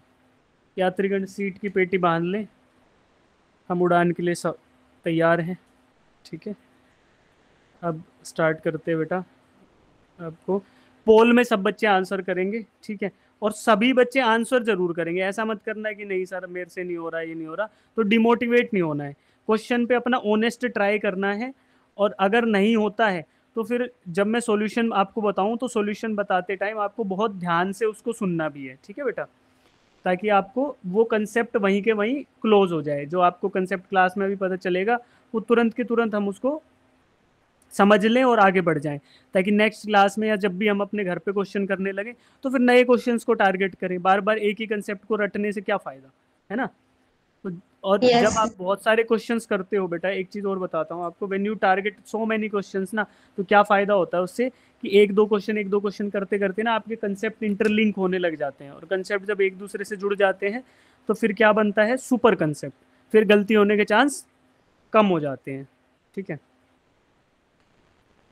यात्रीगण सीट की पेटी बांध लें, हम उड़ान के लिए सब तैयार हैं, ठीक है। अब स्टार्ट करते हैं बेटा। आपको पोल में सब बच्चे आंसर करेंगे, ठीक है, और सभी बच्चे आंसर जरूर करेंगे। ऐसा मत करना है कि नहीं सर मेरे से नहीं हो रहा, ये नहीं हो रहा, तो डिमोटिवेट नहीं होना है। क्वेश्चन पे अपना ऑनेस्ट ट्राई करना है, और अगर नहीं होता है तो फिर जब मैं सॉल्यूशन आपको बताऊं, तो सॉल्यूशन बताते टाइम आपको बहुत ध्यान से उसको सुनना भी है, ठीक है बेटा, ताकि आपको वो कंसेप्ट वहीं के वहीं क्लोज हो जाए। जो आपको कंसेप्ट क्लास में भी पता चलेगा, वो तुरंत के तुरंत हम उसको समझ लें और आगे बढ़ जाएं, ताकि नेक्स्ट क्लास में या जब भी हम अपने घर पे क्वेश्चन करने लगे तो फिर नए क्वेश्चंस को टारगेट करें। बार बार एक ही कंसेप्ट को रटने से क्या फ़ायदा, है ना। तो और Yes. जब आप बहुत सारे क्वेश्चंस करते हो बेटा, एक चीज और बताता हूँ आपको, when you target so many questions ना, तो क्या फायदा होता है उससे कि एक दो क्वेश्चन करते करते ना आपके कंसेप्ट इंटरलिंक होने लग जाते हैं, और कंसेप्ट जब एक दूसरे से जुड़ जाते हैं तो फिर क्या बनता है, सुपर कंसेप्ट, फिर गलती होने के चांस कम हो जाते हैं। ठीक है,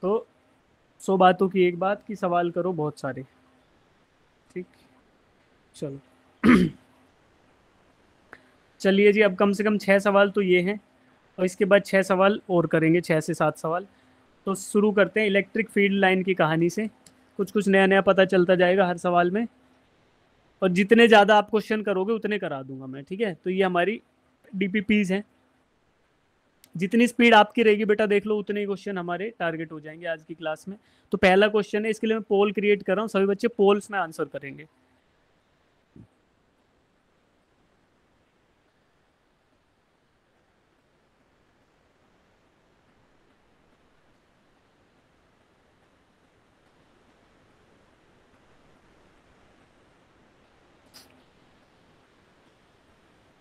तो 100 बातों की एक बात की सवाल करो बहुत सारे। ठीक, चलो चलिए जी, अब कम से कम 6 सवाल तो ये हैं, और इसके बाद 6 सवाल और करेंगे, 6 से 7 सवाल। तो शुरू करते हैं इलेक्ट्रिक फील्ड लाइन की कहानी से। कुछ कुछ नया नया पता चलता जाएगा हर सवाल में, और जितने ज़्यादा आप क्वेश्चन करोगे उतने करा दूंगा मैं। ठीक है, तो ये हमारी डीपीपीज हैं। जितनी स्पीड आपकी रहेगी बेटा, देख लो, उतने ही क्वेश्चन हमारे टारगेट हो जाएंगे आज की क्लास में। तो पहला क्वेश्चन है, इसके लिए मैं पोल क्रिएट कर रहा हूँ, सभी बच्चे पोल्स में आंसर करेंगे।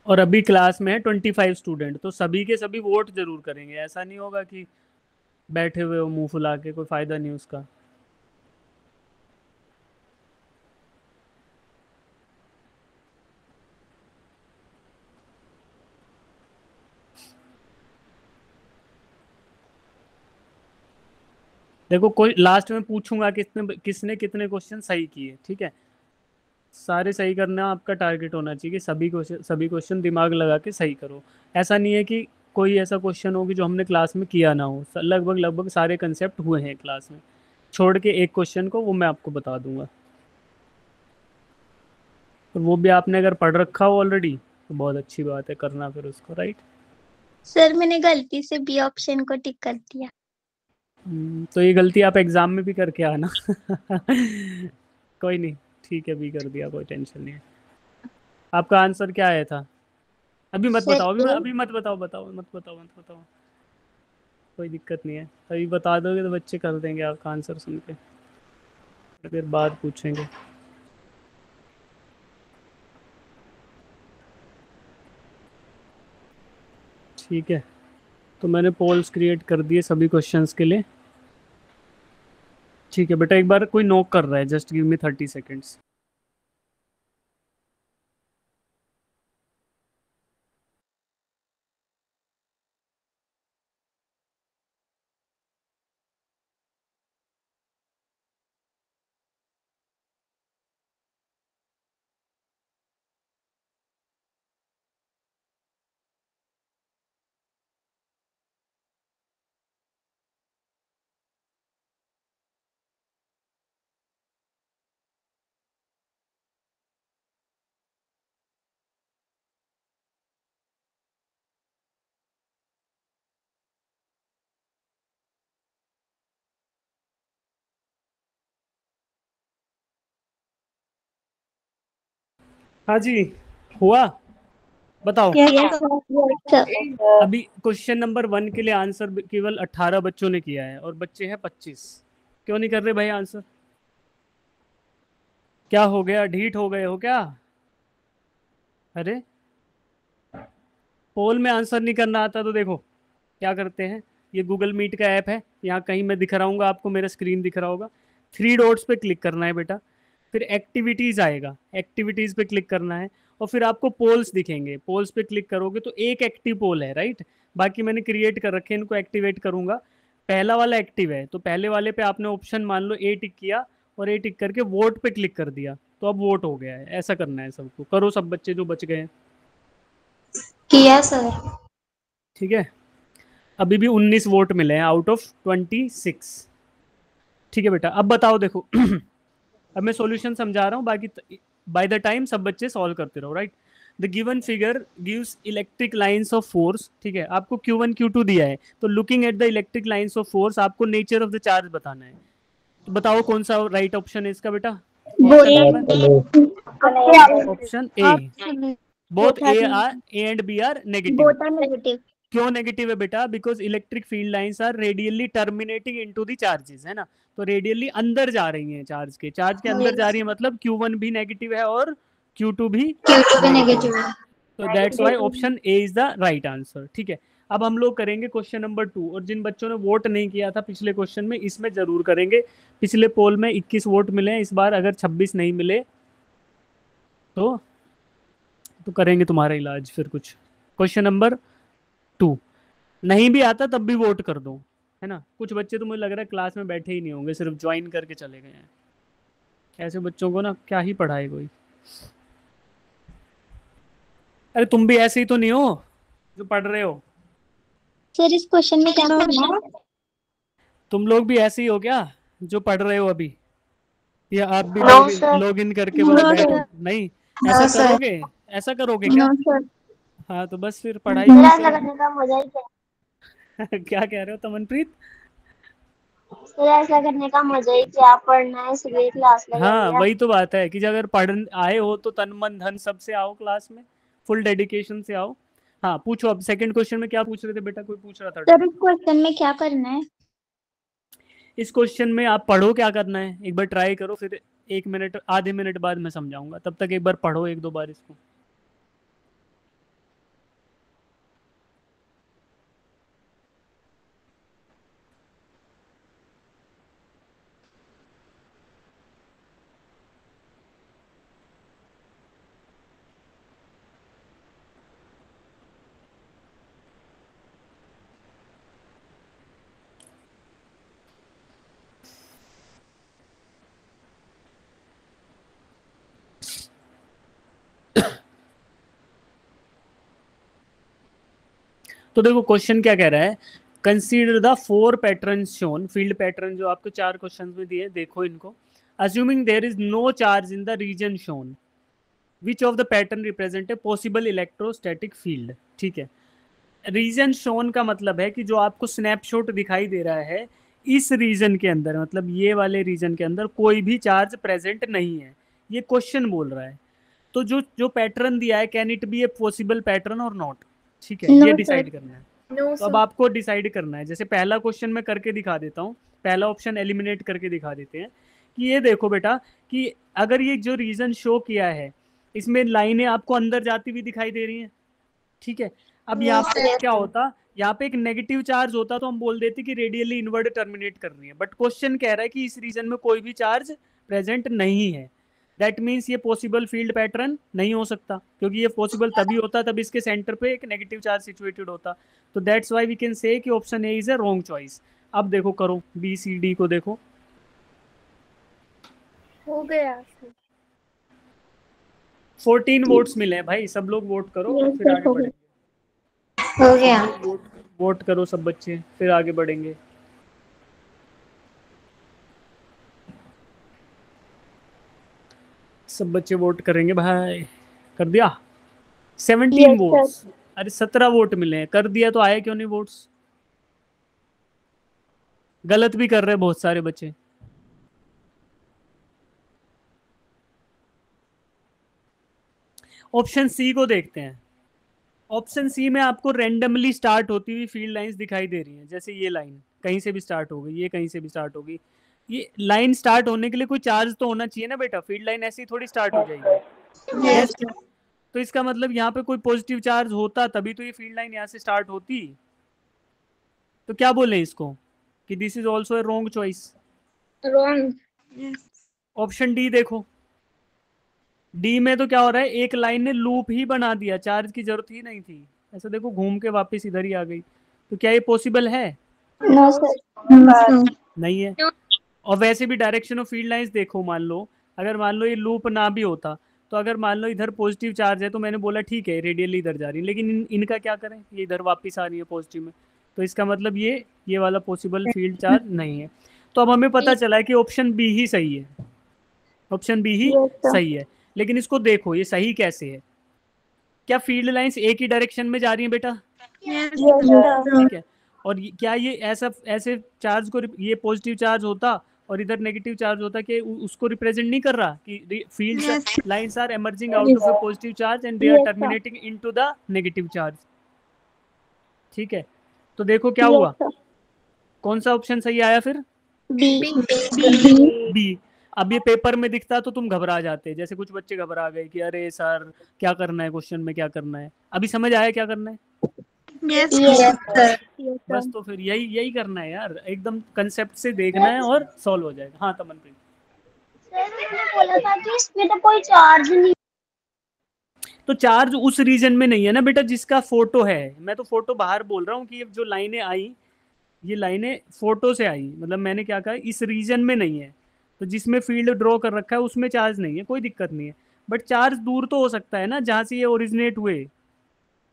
और अभी क्लास में है 25 स्टूडेंट, तो सभी के सभी वोट जरूर करेंगे, ऐसा नहीं होगा कि बैठे हुए हो मुंह फुला के, कोई फायदा नहीं उसका। देखो, कोई लास्ट में पूछूंगा किसने किसने कितने क्वेश्चन सही किए। ठीक है, सारे सही करना आपका टारगेट होना चाहिए कि सभी क्वेश्चन दिमाग लगा के सही करो। ऐसा नहीं है कि कोई ऐसा क्वेश्चन होगी जो हमने क्लास में किया ना हो, लगभग लगभग सारे कंसेप्ट हुए हैं क्लास में, छोड़ के एक क्वेश्चन को वो मैं आपको बता दूंगा। तो वो भी आपने अगर पढ़ रखा हो ऑलरेडी तो बहुत अच्छी बात है, करना फिर उसको, राइट। सर मैंने गलती से बी ऑप्शन को टिक कर दिया। तो ये गलती आप एग्जाम में भी करके आना। कोई नहीं, ठीक है, भी कर दिया, कोई टेंशन नहीं है। आपका आंसर क्या आया था? अभी मत सर बताओ, ए। अभी मत बताओ, मत बताओ, कोई दिक्कत नहीं है। अभी बता दोगे तो बच्चे कर देंगे आपका आंसर सुन के, फिर बाद पूछेंगे। ठीक है, तो मैंने पोल्स क्रिएट कर दिए सभी क्वेश्चंस के लिए। ठीक है बेटा, एक बार कोई नोक कर रहा है, जस्ट गिव मी 30 सेकेंड्स। हाँ जी, हुआ, बताओ। अभी क्वेश्चन नंबर 1 के लिए आंसर केवल 18 बच्चों ने किया है, और बच्चे हैं 25। क्यों नहीं कर रहे भाई आंसर? क्या हो गया, ढीठ हो गए हो क्या? अरे, पोल में आंसर नहीं करना आता तो देखो क्या करते हैं, ये गूगल मीट का ऐप है, यहाँ कहीं मैं दिख रहा हूँ आपको, मेरा स्क्रीन दिख रहा होगा, 3 डॉट्स पे क्लिक करना है बेटा, फिर एक्टिविटीज आएगा, एक्टिविटीज पे क्लिक करना है, और फिर आपको पोल्स दिखेंगे, पोल्स पे क्लिक करोगे तो एक एक्टिव पोल है, राइट। बाकी मैंने क्रिएट कर रखे हैं, इनको एक्टिवेट करूंगा। पहला वाला एक्टिव है, तो पहले वाले पे आपने ऑप्शन मान लो ए टिक किया, और ए टिक करके वोट पे क्लिक कर दिया, तो अब वोट हो गया है। ऐसा करना है सबको, करो सब बच्चे जो बच गए हैं। किया सर। ठीक है, अभी भी 19 वोट मिले हैं आउट ऑफ 26। ठीक है बेटा, अब बताओ, देखो अब मैं सॉल्यूशन समझा रहा हूँ, बाकी बाय द टाइम सब बच्चे सॉल्व करते रहो, right. The given figure gives electric lines of force. ठीक है, आपको Q1 Q2 दिया है, तो looking at the electric lines of force आपको नेचर ऑफ द चार्ज बताना है। तो बताओ कौन सा राइट ऑप्शन है इसका बेटा? Option A, both A and B are negative. क्यों नेगेटिव है बेटा? Because electric field lines are radially terminating into the charges, है ना, तो रेडियली अंदर जा रही हैं, चार्ज के अंदर जा रही है, मतलब Q1 भी नेगेटिव है और Q2 भी नेगेटिव है। तो that's why option A is the right answer. ठीक है, अब हम लोग करेंगे क्वेश्चन नंबर 2, और जिन बच्चों ने वोट नहीं किया था पिछले क्वेश्चन में, इसमें जरूर करेंगे। पिछले पोल में 21 वोट मिले हैं, इस बार अगर 26 नहीं मिले तो करेंगे तुम्हारा इलाज फिर कुछ। क्वेश्चन नंबर 2, नहीं भी आता तब भी वोट कर दो, है ना। कुछ बच्चे तो मुझे लग रहा है क्लास में बैठे ही नहीं होंगे, सिर्फ ज्वाइन करके चले गए हैं। ऐसे बच्चों को ना क्या ही पढ़ाए कोई। अरे तुम भी ऐसे ही तो नहीं हो जो पढ़ रहे हो? सर इस क्वेश्चन में क्या करना है? तुम लोग भी ऐसे ही हो क्या जो पढ़ रहे हो अभी, या आप भी लॉग इन करके बस बैठो? नहीं, ऐसा करोगे? ऐसा करोगे क्या? हाँ तो बस फिर पढ़ाई ऐसा करने का मजा ही क्या। क्या कह रहे हो तमनप्रीत? सर ऐसा करने का मजा ही क्या, पढ़ना है इसलिए क्लास लगा हाँ लिया। वही तो बात है कि अगर पढ़ आए हो तो तन मन धन सब से आओ क्लास में, फुल डेडिकेशन से आओ। हाँ पूछो, अब सेकंड क्वेश्चन में क्या पूछ रहे थे बेटा? कोई पूछ रहा था। सर इस क्वेश्चन में क्या करना है? इस क्वेश्चन में आप पढ़ो क्या करना है, एक बार ट्राई करो, फिर 1 मिनट आधे मिनट बाद मैं समझाऊंगा, तब तक एक बार पढ़ो 1-2 बार इसको। तो देखो क्वेश्चन क्या कह रहा है, consider the 4 pattern shown, field pattern जो आपको 4 क्वेश्चन में दिए, देखो इनको। Assuming there is no charge in the region shown, which of the pattern represent a possible electrostatic field. ठीक है, रीजन शोन का मतलब है कि जो आपको स्नैपशॉट दिखाई दे रहा है, इस रीजन के अंदर, मतलब ये वाले रीजन के अंदर कोई भी चार्ज प्रेजेंट नहीं है, ये क्वेश्चन बोल रहा है। तो जो जो पैटर्न दिया है, can it be a possible pattern और नॉट? ठीक है, ये डिसाइड करना है। तो अब आपको डिसाइड करना है। जैसे पहला क्वेश्चन मैं करके दिखा देता हूँ, पहला ऑप्शन एलिमिनेट करके दिखा देते हैं कि ये देखो बेटा कि अगर ये जो रीजन शो किया है, इसमें लाइनें आपको अंदर जाती हुई दिखाई दे रही हैं। ठीक है, अब यहाँ पे क्या होता, यहाँ पे एक नेगेटिव चार्ज होता तो हम बोल देते कि रेडियली इनवर्ड टर्मिनेट कर रही है, बट क्वेश्चन कह रहा है कि इस रीजन में कोई भी चार्ज प्रेजेंट नहीं है। दैट मीन्स ये पॉसिबल फील्ड पैटर्न नहीं हो सकता, क्योंकि ये पॉसिबल तभी होता तब इसके सेंटर पे एक नेगेटिव चार्ज सिचुएटेड होता। तो that's why we can say कि option A is a wrong choice. अब देखो, करो बी सी डी को देखो। हो गया 14 वोट्स मिले हैं भाई, सब लोग वोट करो फिर आगे बढ़ेंगे। हो गया। वोट करो सब बच्चे, फिर आगे बढ़ेंगे। सब बच्चे वोट करेंगे भाई। कर दिया 17 वोट्स। अरे 17 वोट मिले हैं, कर दिया तो आए क्यों नहीं वोट्स? गलत भी कर रहे हैं बहुत सारे बच्चे। ऑप्शन सी को देखते हैं। ऑप्शन सी में आपको रेंडमली स्टार्ट होती हुई फील्ड लाइंस दिखाई दे रही हैं। जैसे ये लाइन कहीं से भी स्टार्ट हो गई, ये कहीं से भी स्टार्ट होगी। ये लाइन स्टार्ट होने के लिए कोई चार्ज तो होना चाहिए ना बेटा, फील्ड लाइन ऐसी थोड़ी स्टार्ट हो जाएगी। yes. तो इसका मतलब यहाँ पे कोई पॉजिटिव चार्ज होता तभी तो ये फील्ड लाइन यहाँ से स्टार्ट होती। तो क्या बोले इसको कि this is also a wrong choice. Wrong. Option D देखो, डी में तो क्या हो रहा है, एक लाइन ने लूप ही बना दिया, चार्ज की जरूरत ही नहीं थी। ऐसा देखो घूम के वापस इधर ही आ गई। तो क्या ये पॉसिबल है? No sir. नहीं है। और वैसे भी डायरेक्शन ऑफ फील्ड लाइंस देखो, मान लो अगर मान लो ये लूप ना भी होता, तो अगर मान लो इधर पॉजिटिव चार्ज है तो मैंने बोला ठीक है रेडियली इधर जा रही है, लेकिन इनका क्या करें, ये इधर वापस आ रही है पॉजिटिव में। तो इसका मतलब ये वाला पॉसिबल फील्ड चार्ज नहीं है। तो अब हमें पता चला है कि ऑप्शन बी ही सही है। ऑप्शन बी ही सही है। लेकिन इसको देखो ये सही कैसे है। क्या फील्ड लाइंस एक ही डायरेक्शन में जा रही हैं बेटा? ठीक है। और क्या ये ऐसे चार्ज को, ये पॉजिटिव चार्ज होता और इधर नेगेटिव चार्ज होता, कि उसको रिप्रेजेंट नहीं कर रहा कि field lines are emerging out of a positive charge and they are terminating into the negative charge. ठीक है, तो देखो क्या हुआ, कौन सा ऑप्शन सही आया फिर? बी। बी। अब ये पेपर में दिखता तो तुम घबरा जाते, जैसे कुछ बच्चे घबरा गए कि अरे सर क्या करना है, क्वेश्चन में क्या करना है। अभी समझ आया क्या करना है? यस बस तो फिर यही यही करना है यार, एकदम कंसेप्ट से देखना है और सॉल्व हो जाएगा। हाँ तमनप्रीत। सर मैंने बोला था कि इसमें तो कोई चार्ज नहीं। तो चार्ज उस रीजन में नहीं है ना बेटा जिसका फोटो है। मैं तो फोटो बाहर बोल रहा हूँ कि ये जो लाइनें आई, ये लाइनें फोटो से आई, मतलब मैंने क्या कहा, इस रीजन में नहीं है। तो जिसमें फील्ड ड्रॉ कर रखा है उसमें चार्ज नहीं है, कोई दिक्कत नहीं है। बट चार्ज दूर तो हो सकता है ना, जहाँ से ये ओरिजिनेट हुए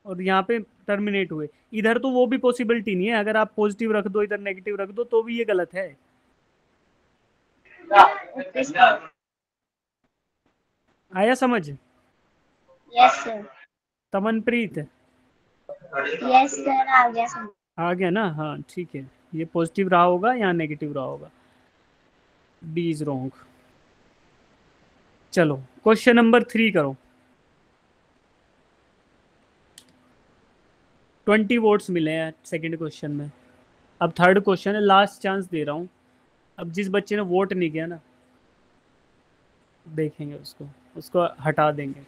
और यहाँ पे टर्मिनेट हुए। इधर तो वो भी पॉसिबिलिटी नहीं है, अगर आप पॉजिटिव रख दो इधर नेगेटिव रख दो तो भी ये गलत है। आया समझ? Yes sir. Tamanpreet yes sir, आ गया समझ। आ गया ना? हाँ ठीक है, ये पॉजिटिव रहा होगा या नेगेटिव रहा होगा। D is wrong. चलो क्वेश्चन नंबर 3 करो। 20 वोट्स मिले हैं सेकंड क्वेश्चन में। अब थर्ड क्वेश्चन है, लास्ट चांस दे रहा हूँ। अब जिस बच्चे ने वोट नहीं किया ना, देखेंगे उसको, उसको हटा देंगे,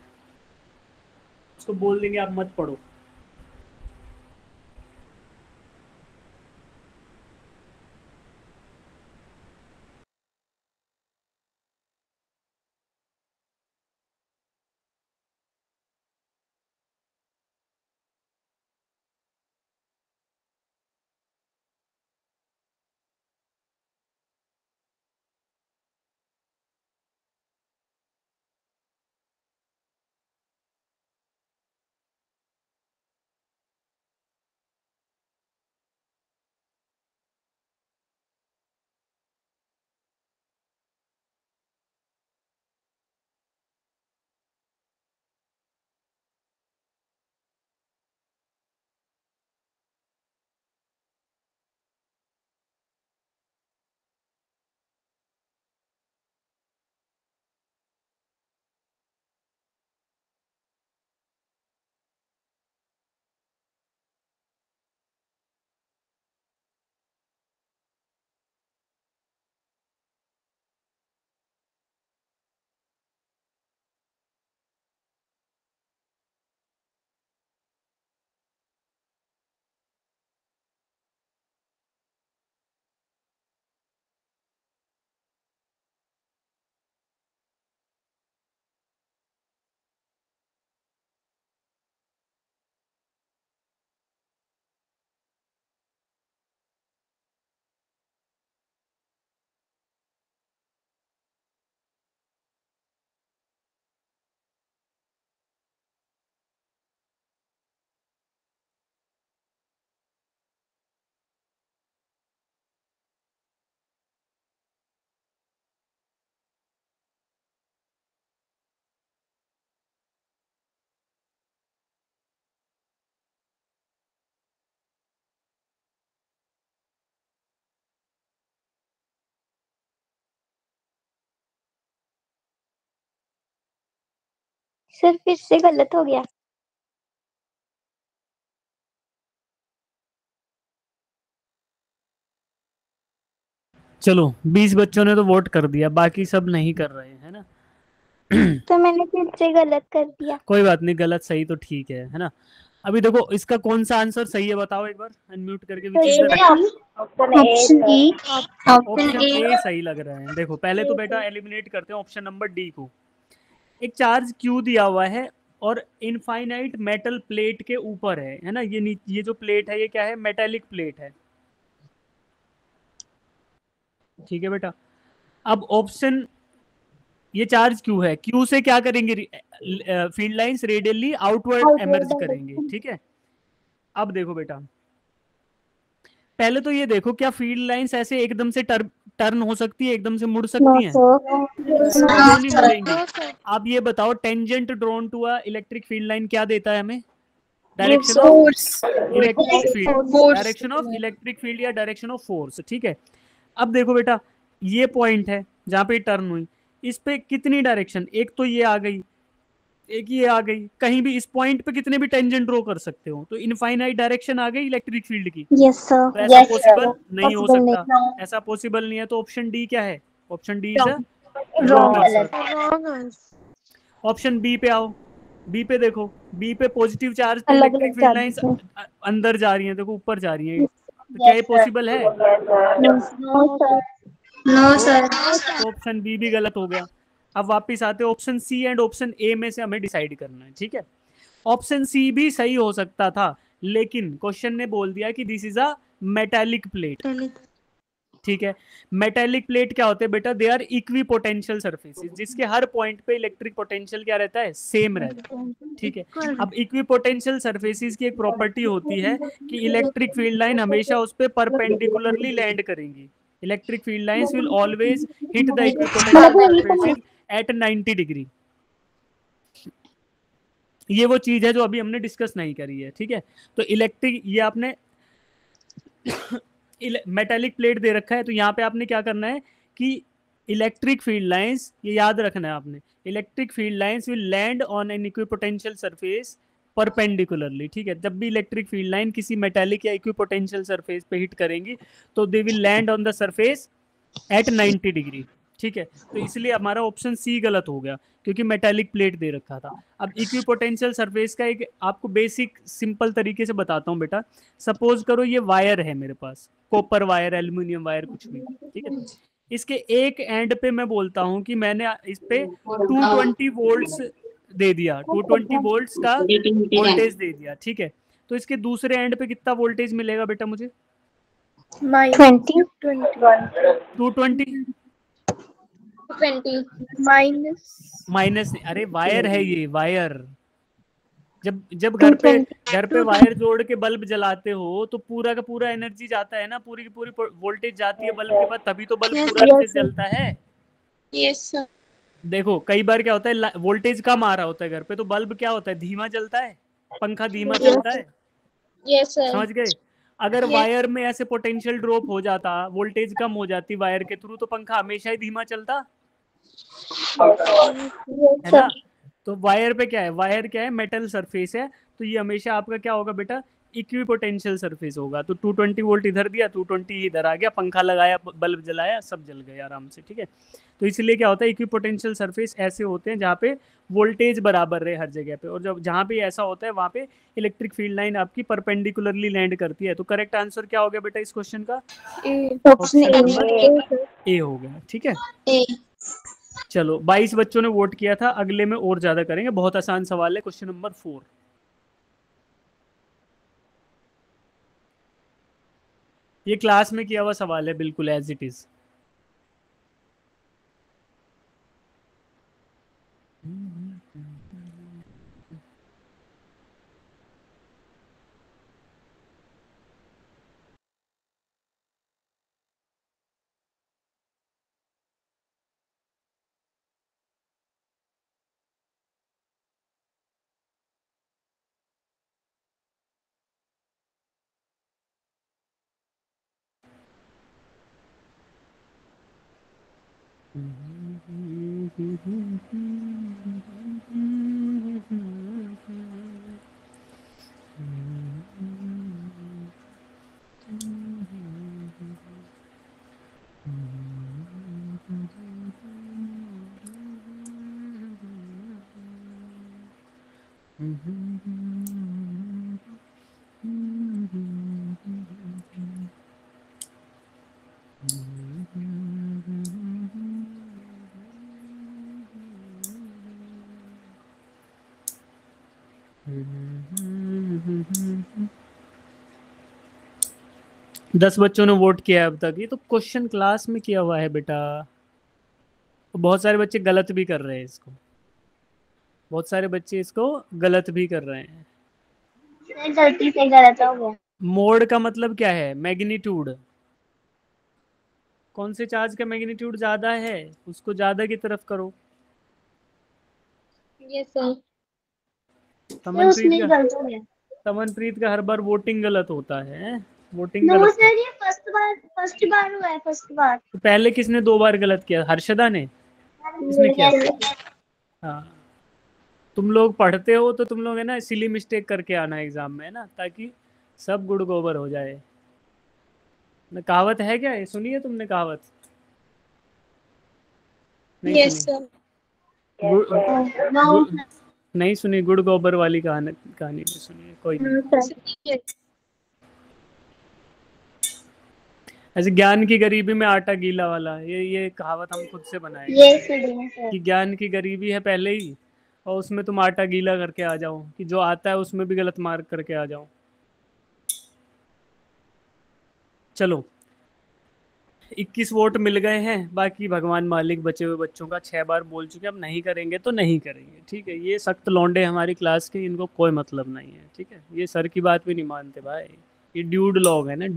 उसको बोल देंगे आप मत पढ़ो। सर फिर से गलत हो गया। चलो 20 बच्चों ने तो वोट कर दिया, बाकी सब नहीं कर रहे हैं ना। तो मैंने फिर से गलत कर दिया। कोई बात नहीं, गलत सही तो ठीक है ना। अभी देखो इसका कौन सा आंसर सही है बताओ एक बार, अनम्यूट करके। Option A. ऑप्शन ए सही लग रहा है। देखो पहले तो बेटा एलिमिनेट करते हैं ऑप्शन नंबर डी को। एक चार्ज क्यू दिया हुआ है और इनफाइनाइट मेटल प्लेट के ऊपर है ना। ये जो प्लेट है ये क्या है, मेटेलिक प्लेट है, ठीक है बेटा। अब ऑप्शन, ये चार्ज क्यू है, क्यू से क्या करेंगे, field lines radially outward emerge करेंगे, ठीक है। अब देखो बेटा, पहले तो ये देखो क्या फील्ड लाइंस ऐसे एकदम से टर्न हो सकती है, एकदम से मुड़ सकती हैं? क्यों नहीं मुड़ेंगी? आप ये बताओ, tangent drawn to a electric field line क्या देता है हमें? Direction of electric field, direction of electric field या डायरेक्शन ऑफ फोर्स, ठीक है। अब देखो बेटा, ये पॉइंट है जहां पे टर्न हुई, इस पे कितनी डायरेक्शन, एक तो ये आ गई, एक ये आ गई, कहीं भी इस पॉइंट पे कितने भी टेंजेंट ड्रॉ कर सकते हो, तो इनफाइनाइट डायरेक्शन आ गई इलेक्ट्रिक फील्ड की। Yes sir. तो ऐसा पॉसिबल नहीं हो सकता, ऐसा पॉसिबल नहीं है। तो ऑप्शन डी क्या है? ऑप्शन डी इज रॉन्ग गलत। आंसर। ऑप्शन बी पे आओ, बी पे देखो, बी पे पॉजिटिव चार्ज पे अलग इलेक्ट्रिक अलग फील्ड लाइंस चार्जेस अंदर जा रही हैं, देखो ऊपर जा रही हैं, तो क्या ये यस सर। पॉसिबल है? No sir. नो तो सर। तो ऑप्शन बी भी गलत हो गया। अब वापिस आते हैं option C and option A में से हमें डिसाइड करना है, ठीक है। ऑप्शन सी भी सही हो सकता था, लेकिन क्वेश्चन ने बोल दिया कि this is a metallic plate, ठीक है। मेटालिक प्लेट क्या होते हैं बेटा? They are equipotential surfaces, जिसके हर पॉइंट पे इलेक्ट्रिक पोटेंशियल क्या रहता है? सेम रहता है, ठीक है। अब इक्वी पोटेंशियल सर्फेसिस की एक प्रॉपर्टी होती है कि इलेक्ट्रिक फील्ड लाइन हमेशा उस पर परपेंडिकुलरली लैंड करेंगी। Electric field lines will always hit the equipotential surfaces at 90 degree. ये वो चीज है जो अभी हमने डिस्कस नहीं करी है, ठीक है। तो इलेक्ट्रिक, ये आपने मेटालिक प्लेट दे रखा है, तो यहाँ पे आपने क्या करना है कि इलेक्ट्रिक फील्ड लाइंस, ये याद रखना है आपने, electric field lines will land on an equipotential surface perpendicularly, ठीक है। जब भी इलेक्ट्रिक फील्ड लाइन किसी मेटालिक या इक्विपोटेंशियल सरफेस पे हिट करेंगी तो they will land on the surface at 90 degree, ठीक है। तो इसलिए हमारा ऑप्शन सी गलत हो गया, क्योंकि मेटालिक प्लेट दे रखा था। अब इक्विपोटेंशियल सरफेस का एक आपको बेसिक सिंपल तरीके से बताता हूँ बेटा। सपोज करो ये वायर है मेरे पास, कॉपर वायर, एल्यूमिनियम वायर, कुछ भी, ठीक है। इसके एक एंड पे मैं बोलता हूँ कि मैंने इस पे 220 वोल्ट्स दे दिया, 220 वोल्ट्स का वोल्टेज दे दिया, ठीक है। तो इसके दूसरे एंड पे कितना वोल्टेज मिलेगा बेटा मुझे? -20 220 माइनस माइनस, अरे वायर है ये, वायर। जब घर 220 पे वायर जोड़ के बल्ब जलाते हो तो पूरा का पूरा एनर्जी जाता है ना, पूरी की पूरी वोल्टेज जाती है बल्ब के पास, तभी तो बल्ब पूरा अच्छे से जलता है। Yes sir. देखो कई बार क्या होता है, वोल्टेज कम आ रहा होता है घर पे, तो बल्ब क्या होता है? धीमा जलता है, पंखा धीमा चलता है, यस सर। समझ गए। अगर वायर में ऐसे पोटेंशियल ड्रॉप हो जाता, वोल्टेज कम हो जाती वायर के थ्रू, तो पंखा हमेशा ही धीमा चलता है ना। तो वायर पे क्या है? वायर क्या है? मेटल सरफेस है, तो ये हमेशा आपका क्या होगा बेटा? इक्वी पोटेंशियल सरफेस होगा। तो 220 वोल्ट इधर दिया, 220 इधर आ गया, पंखा लगाया, बल्ब जलाया, सब जल गए आराम से, ठीक है। तो इसलिए क्या होता है, इक्वी पोटेंशियल सरफेस ऐसे होते हैं जहाँ पे वोल्टेज बराबर रहे हर जगह पे, और जब जहाँ पे ऐसा होता है वहाँ पे इलेक्ट्रिक फील्ड लाइन आपकी परपेंडिकुलरली लैंड करती है। तो करेक्ट आंसर क्या हो गया बेटा इस क्वेश्चन का? ऑप्शन नंबर ए हो गया, ठीक है। चलो 22 बच्चों ने वोट किया था, अगले में और ज्यादा करेंगे, बहुत आसान सवाल है, क्वेश्चन नंबर 4। ये क्लास में किया हुआ सवाल है, बिल्कुल एज इट इज। दस बच्चों ने वोट किया है अब तक। ये तो क्वेश्चन क्लास में किया हुआ है बेटा, तो बहुत सारे बच्चे गलत भी कर रहे हैं इसको, बहुत सारे बच्चे इसको गलत भी कर रहे हैं। गलती से गलत हो गया। मोड का मतलब क्या है? मैग्नीट्यूड। कौन से चार्ज का मैग्नीट्यूड ज्यादा है उसको ज्यादा की तरफ करो। Yes sir. उसमें गलत हो गया। तमनप्रीत का हर बार वोटिंग गलत होता है, वोटिंग नो गलत। सर, ये फर्स्ट बार हुआ है, फर्स्ट बार। तो पहले किसने 2 बार गलत किया? हर्षदा ने, इसने किया। हाँ, तुम लोग पढ़ते हो तो तुम लोग है ना सिली मिस्टेक करके आना एग्जाम में, है ना, ताकि सब गुड़ गोबर हो जाए। कहावत है क्या, ये सुनी है तुमने कहावत? नहीं Yes, सुनी? sir. नहीं सुनी? गुड़ गोबर वाली कहानी नहीं सुनी? कोई नहीं। No, sir. ऐसे ज्ञान की गरीबी में आटा गीला वाला, ये कहावत हम खुद से बनाए ये सुनी है सर। कि ज्ञान की गरीबी है पहले ही, और उसमें तुम आटा गीला करके आ जाओ कि जो आता है उसमें भी गलत मार्क करके आ जाओ। चलो 21 वोट मिल गए हैं, बाकी भगवान मालिक बचे हुए बच्चों का 6 बार बोल चुके, अब नहीं करेंगे तो नहीं करेंगे, ठीक है। ये सख्त लौंडे हमारी क्लास के, इनको कोई मतलब नहीं है, ठीक है। ये सर की बात भी नहीं मानते भाई, ये ड्यूड लोग हैं ना,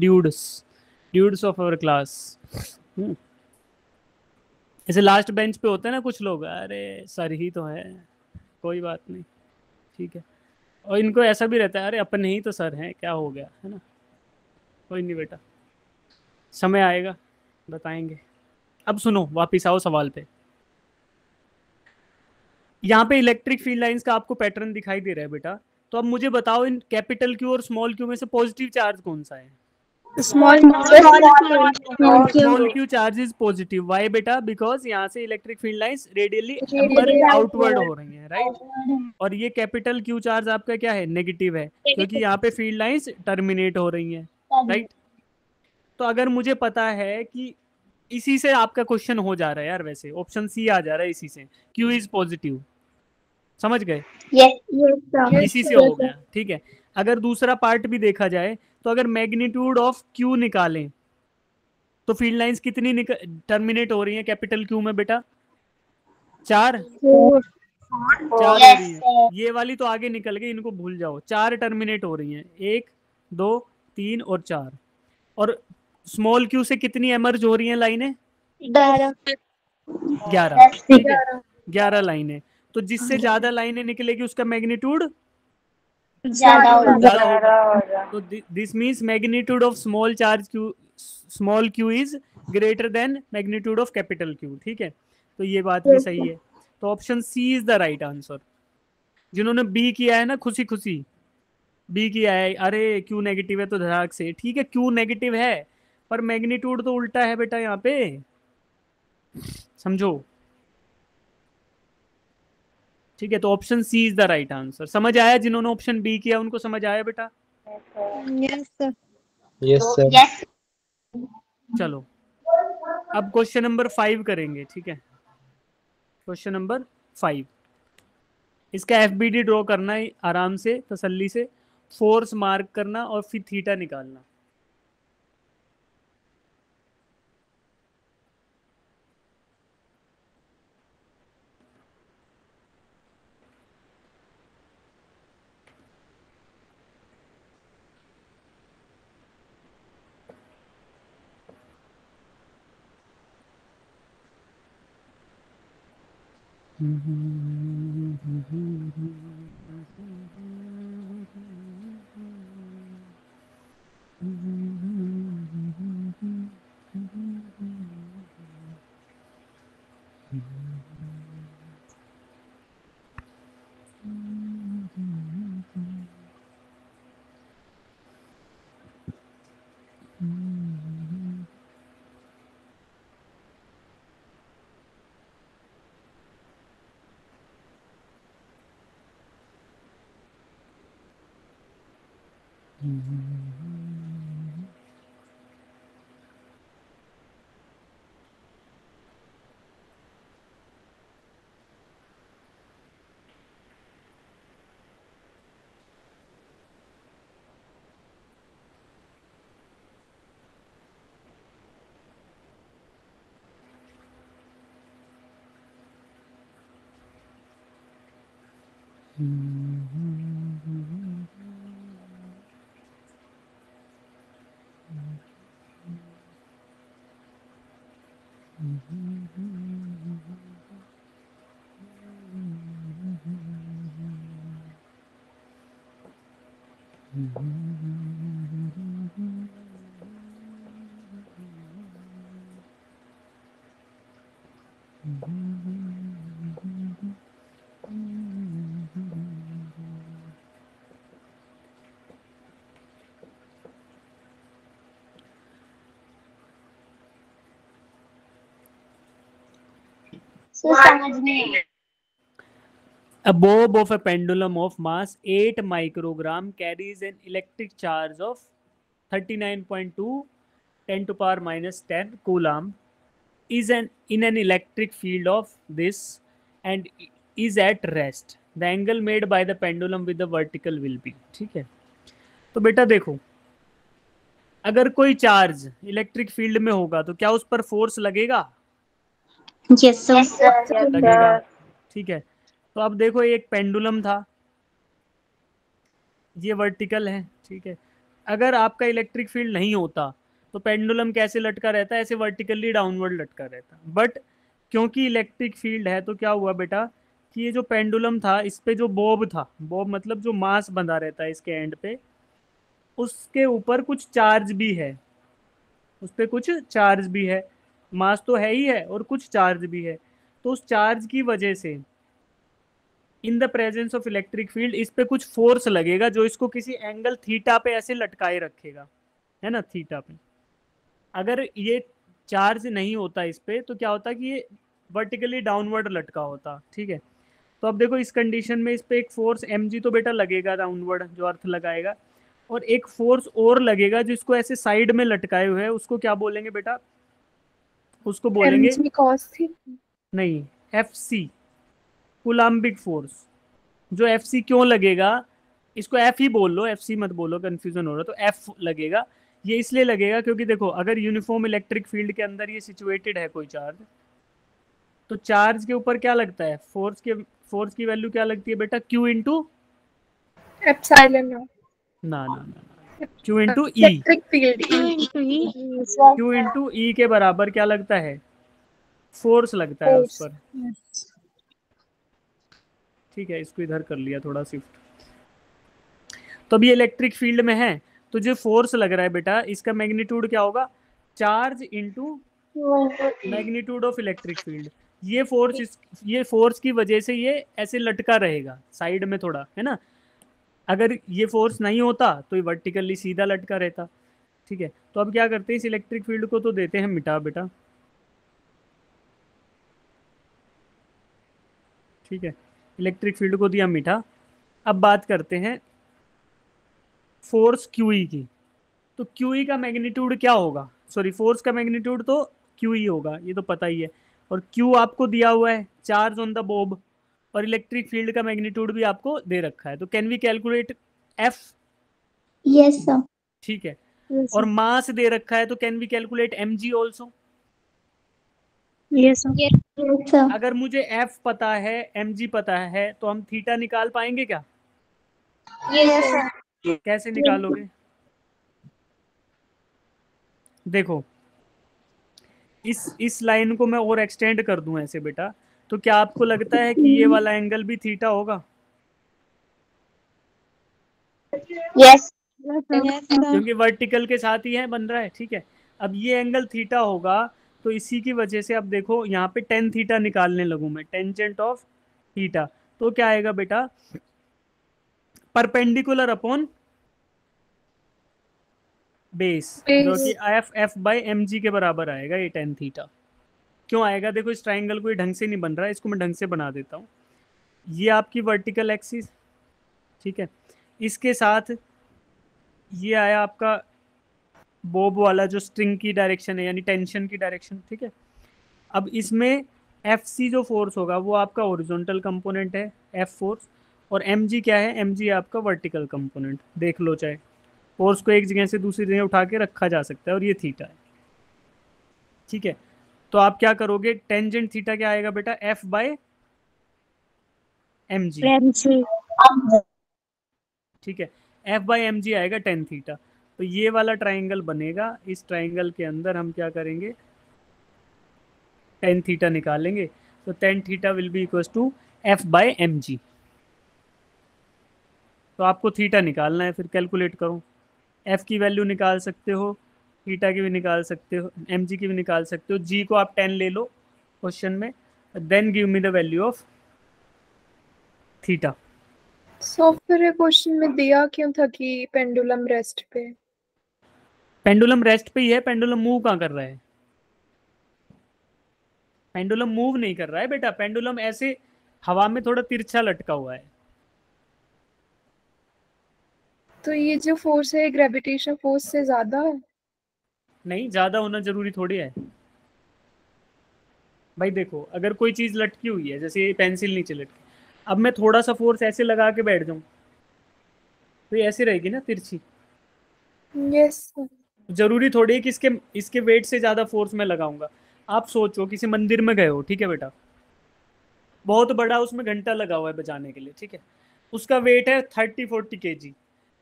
ड्यूड्स ऑफ अवर क्लास। ऐसे लास्ट बेंच पे होते हैं ना कुछ लोग, अरे सर ही तो है, कोई बात नहीं, ठीक है। और इनको ऐसा भी रहता है, अरे अपने ही तो सर हैं, क्या हो गया, है ना। कोई नहीं बेटा, समय आएगा बताएंगे। अब सुनो, वापिस आओ सवाल पे। यहाँ पे इलेक्ट्रिक फील्ड लाइंस का आपको पैटर्न दिखाई दे रहा है बेटा, तो अब मुझे बताओ इन कैपिटल क्यू और स्मॉल क्यू में से पॉजिटिव चार्ज कौन सा है? Small small Q charge is positive. Why बेटा? बिकॉज यहाँ से electric field lines radially outward हो रही हैं, राइट। और ये कैपिटल क्यू चार्ज आपका क्या है? नेगेटिव है, क्योंकि यहाँ पे फील्ड लाइंस टर्मिनेट हो रही हैं, राइट। तो अगर मुझे पता है कि इसी से आपका क्वेश्चन हो जा रहा है यार, वैसे ऑप्शन सी आ जा रहा है इसी से, क्यू इज पॉजिटिव, समझ गए? इसी से हो गया, ठीक है। अगर दूसरा पार्ट भी देखा जाए, तो अगर मैग्नीट्यूड ऑफ क्यू निकालें तो फील्ड लाइंस कितनी टर्मिनेट हो रही हैं कैपिटल क्यू में बेटा? 4 हो रही है। ये वाली तो आगे निकल गई, इनको भूल जाओ। 4 टर्मिनेट हो रही हैं, 1 2 3 और 4। और स्मॉल क्यू से कितनी एमर्ज हो रही हैं लाइनें? 11, ठीक है, 11 लाइनें। तो जिससे ज्यादा लाइनें निकलेगी उसका मैग्नीट्यूड ज्यादा होगा। तो this means magnitude of small Q is greater than magnitude of capital Q, ठीक है। तो ये बात भी सही है। तो option C is the right answer. जिन्होंने बी किया है ना, खुशी खुशी बी किया है, अरे क्यू नेगेटिव है तो धड़ाक से, ठीक है क्यू नेगेटिव है, पर मैग्नीट्यूड तो उल्टा है बेटा यहाँ पे, समझो, ठीक है। तो option C is the right answer. समझ आया? जिन्होंने ऑप्शन बी किया उनको समझ आया बेटा? Yes, sir. Yes sir. चलो अब क्वेश्चन नंबर 5 करेंगे, ठीक है। क्वेश्चन नंबर 5, इसका एफबीडी ड्रॉ करना है आराम से, तसल्ली से, फोर्स मार्क करना और फिर थीटा निकालना। समझ नहीं आया। A bob of a pendulum of mass 8 microgram carries an electric charge of 39.2 10 to power minus 10 coulomb is in an electric field of this and is at rest. The angle made by the pendulum with the vertical will be. ठीक है, तो बेटा देखो, अगर कोई चार्ज इलेक्ट्रिक फील्ड में होगा तो क्या उस पर फोर्स लगेगा? Yes sir. लगेगा। ठीक है, तो अब देखो एक पेंडुलम था, ये वर्टिकल है। ठीक है, अगर आपका इलेक्ट्रिक फील्ड नहीं होता तो पेंडुलम कैसे लटका रहता है? ऐसे वर्टिकली डाउनवर्ड लटका रहता। बट क्योंकि इलेक्ट्रिक फील्ड है तो क्या हुआ बेटा कि ये जो पेंडुलम था इस पे जो बॉब था, बॉब मतलब जो मास बंधा रहता है इसके एंड पे, उसके ऊपर कुछ चार्ज भी है, उस पर कुछ चार्ज भी है। मास तो है ही है और कुछ चार्ज भी है, तो उस चार्ज की वजह से in the presence of electric field इस पे कुछ फोर्स लगेगा जो इसको किसी एंगल थीटा पे ऐसे लटकाए रखेगा, है ना, थीटा पे। अगर ये चार्ज नहीं होता इस पे तो क्या होता कि ये वर्टिकली डाउनवर्ड लटका होता। ठीक है, तो अब देखो इस कंडीशन में इस पे एक फोर्स mg तो बेटा लगेगा डाउनवर्ड, जो अर्थ लगाएगा, और एक फोर्स और लगेगा जिसको ऐसे साइड में लटकाए हुए है, उसको क्या बोलेंगे बेटा? उसको बोलेंगे mg cos थीटा। नहीं, FC, कूलाम्बिक फोर्स। जो FC क्यों लगेगा, इसको F ही बोल लो, FC मत बोलो, कंफ्यूजन हो रहा, तो F लगेगा। ये इसलिए लगेगा क्योंकि देखो अगर यूनिफॉर्म इलेक्ट्रिक फील्ड के अंदर ये सिचुएटेड है कोई चार्ज, तो चार्ज के ऊपर क्या लगता है? फोर्स की वैल्यू क्या लगती है बेटा? Q into epsilon not. ना ना ना, Q into E। Electric field Q into E के बराबर क्या लगता है? फोर्स लगता है उस पर। ठीक है, इसको इधर कर लिया थोड़ा शिफ्ट। तो अभी इलेक्ट्रिक फील्ड में है तो जो फोर्स लग रहा है बेटा इसका मैग्नीट्यूड क्या होगा? Charge into magnitude of electric field. ये फोर्स की वजह से ये ऐसे लटका रहेगा साइड में थोड़ा, है ना। अगर ये फोर्स नहीं होता तो ये वर्टिकली सीधा लटका रहता। ठीक है, तो अब क्या करते हैं, इस इलेक्ट्रिक फील्ड को तो देते हैं मिटा बेटा। ठीक है, इलेक्ट्रिक फील्ड को दिया मिटा। अब बात करते हैं फोर्स QE की। तो QE का मैग्नीट्यूड क्या होगा? सॉरी, फोर्स का मैग्नीट्यूड तो QE होगा, ये तो पता ही है। और Q आपको दिया हुआ है, चार्ज ऑन द बॉब, और इलेक्ट्रिक फील्ड का मैग्नीट्यूड भी आपको दे रखा है। तो can we calculate F? Yes sir. ठीक है, और मास दे रखा है तो can we calculate mg also? Yes sir. अगर मुझे F पता है, mg पता है, तो हम थीटा निकाल पाएंगे क्या? कैसे निकालोगे? देखो इस लाइन को मैं और एक्सटेंड कर दूं ऐसे बेटा, तो क्या आपको लगता है कि ये वाला एंगल भी थीटा होगा? यस क्योंकि वर्टिकल के साथ ही है बन रहा है। ठीक है, अब ये एंगल थीटा होगा तो इसी की वजह से अब देखो यहाँ पे टेन थीटा निकालने लगूं मैं, टेंजेंट ऑफ थीटा। तो क्या आएगा बेटा? परपेंडिकुलर अपॉन बेस, जो कि F बाई mg के बराबर आएगा ये टेन थीटा। क्यों आएगा? देखो इस ट्राइंगल को ढंग से नहीं बन रहा है, इसको मैं ढंग से बना देता हूँ। ये आपकी वर्टिकल एक्सिस, ठीक है, इसके साथ ये आया आपका बॉब वाला जो स्ट्रिंग की डायरेक्शन है, यानी टेंशन की डायरेक्शन। ठीक है, अब इसमें FC जो फोर्स होगा वो आपका हॉरिजॉन्टल कंपोनेंट है, F फोर्स, और mg क्या है? mg आपका वर्टिकल कंपोनेंट। देख लो, चाहे फोर्स को एक जगह से दूसरी जगह उठा के रखा जा सकता है, और ये थीटा है। ठीक है, तो आप क्या करोगे? टेंजेंट थीटा क्या आएगा बेटा? F by mg। ठीक है, F बाई mg आएगा टेन थीटा। तो ये वाला ट्राइंगल बनेगा, इस ट्राइंगल के अंदर हम क्या करेंगे? टेन थीटा निकालेंगे। तो tan theta will be equal to F by mg। तो आपको थीटा निकालना है, फिर कैलकुलेट करो। F की वैल्यू निकाल सकते हो, थीटा की भी निकाल सकते हो, mg की भी निकाल सकते हो। g को आप 10 ले लो क्वेश्चन में, then give me the value of theta. So फिर क्वेश्चन में दिया क्यों था कि पेंडुलम रेस्ट पे? पेंडुलम रेस्ट पे ही है, पेंडुलम मूव कहाँ कर रहा है? पेंडुलम मूव नहीं कर रहा है बेटा, पेंडुलम ऐसे हवा में थोड़ा तिरछा लटका हुआ है। तो ये जो फोर्स है ग्रेविटेशन फोर्स से ज्यादा है? नहीं, ज्यादा होना जरूरी थोड़ी है भाई। देखो अगर कोई चीज लटकी हुई है, जैसे ये पेंसिल नीचे लटकी, अब मैं थोड़ा सा फोर्स ऐसे लगा के बैठ जाऊं तो ये ऐसे रहेगी ना तिरछी। यस। जरूरी थोड़ी है कि इसके इसके वेट से ज्यादा फोर्स मैं लगाऊंगा। आप सोचो किसी मंदिर में गए हो, ठीक है बेटा, बहुत बड़ा उसमें घंटा लगा हुआ है बजाने के लिए, ठीक है, उसका वेट है 30-40 kg।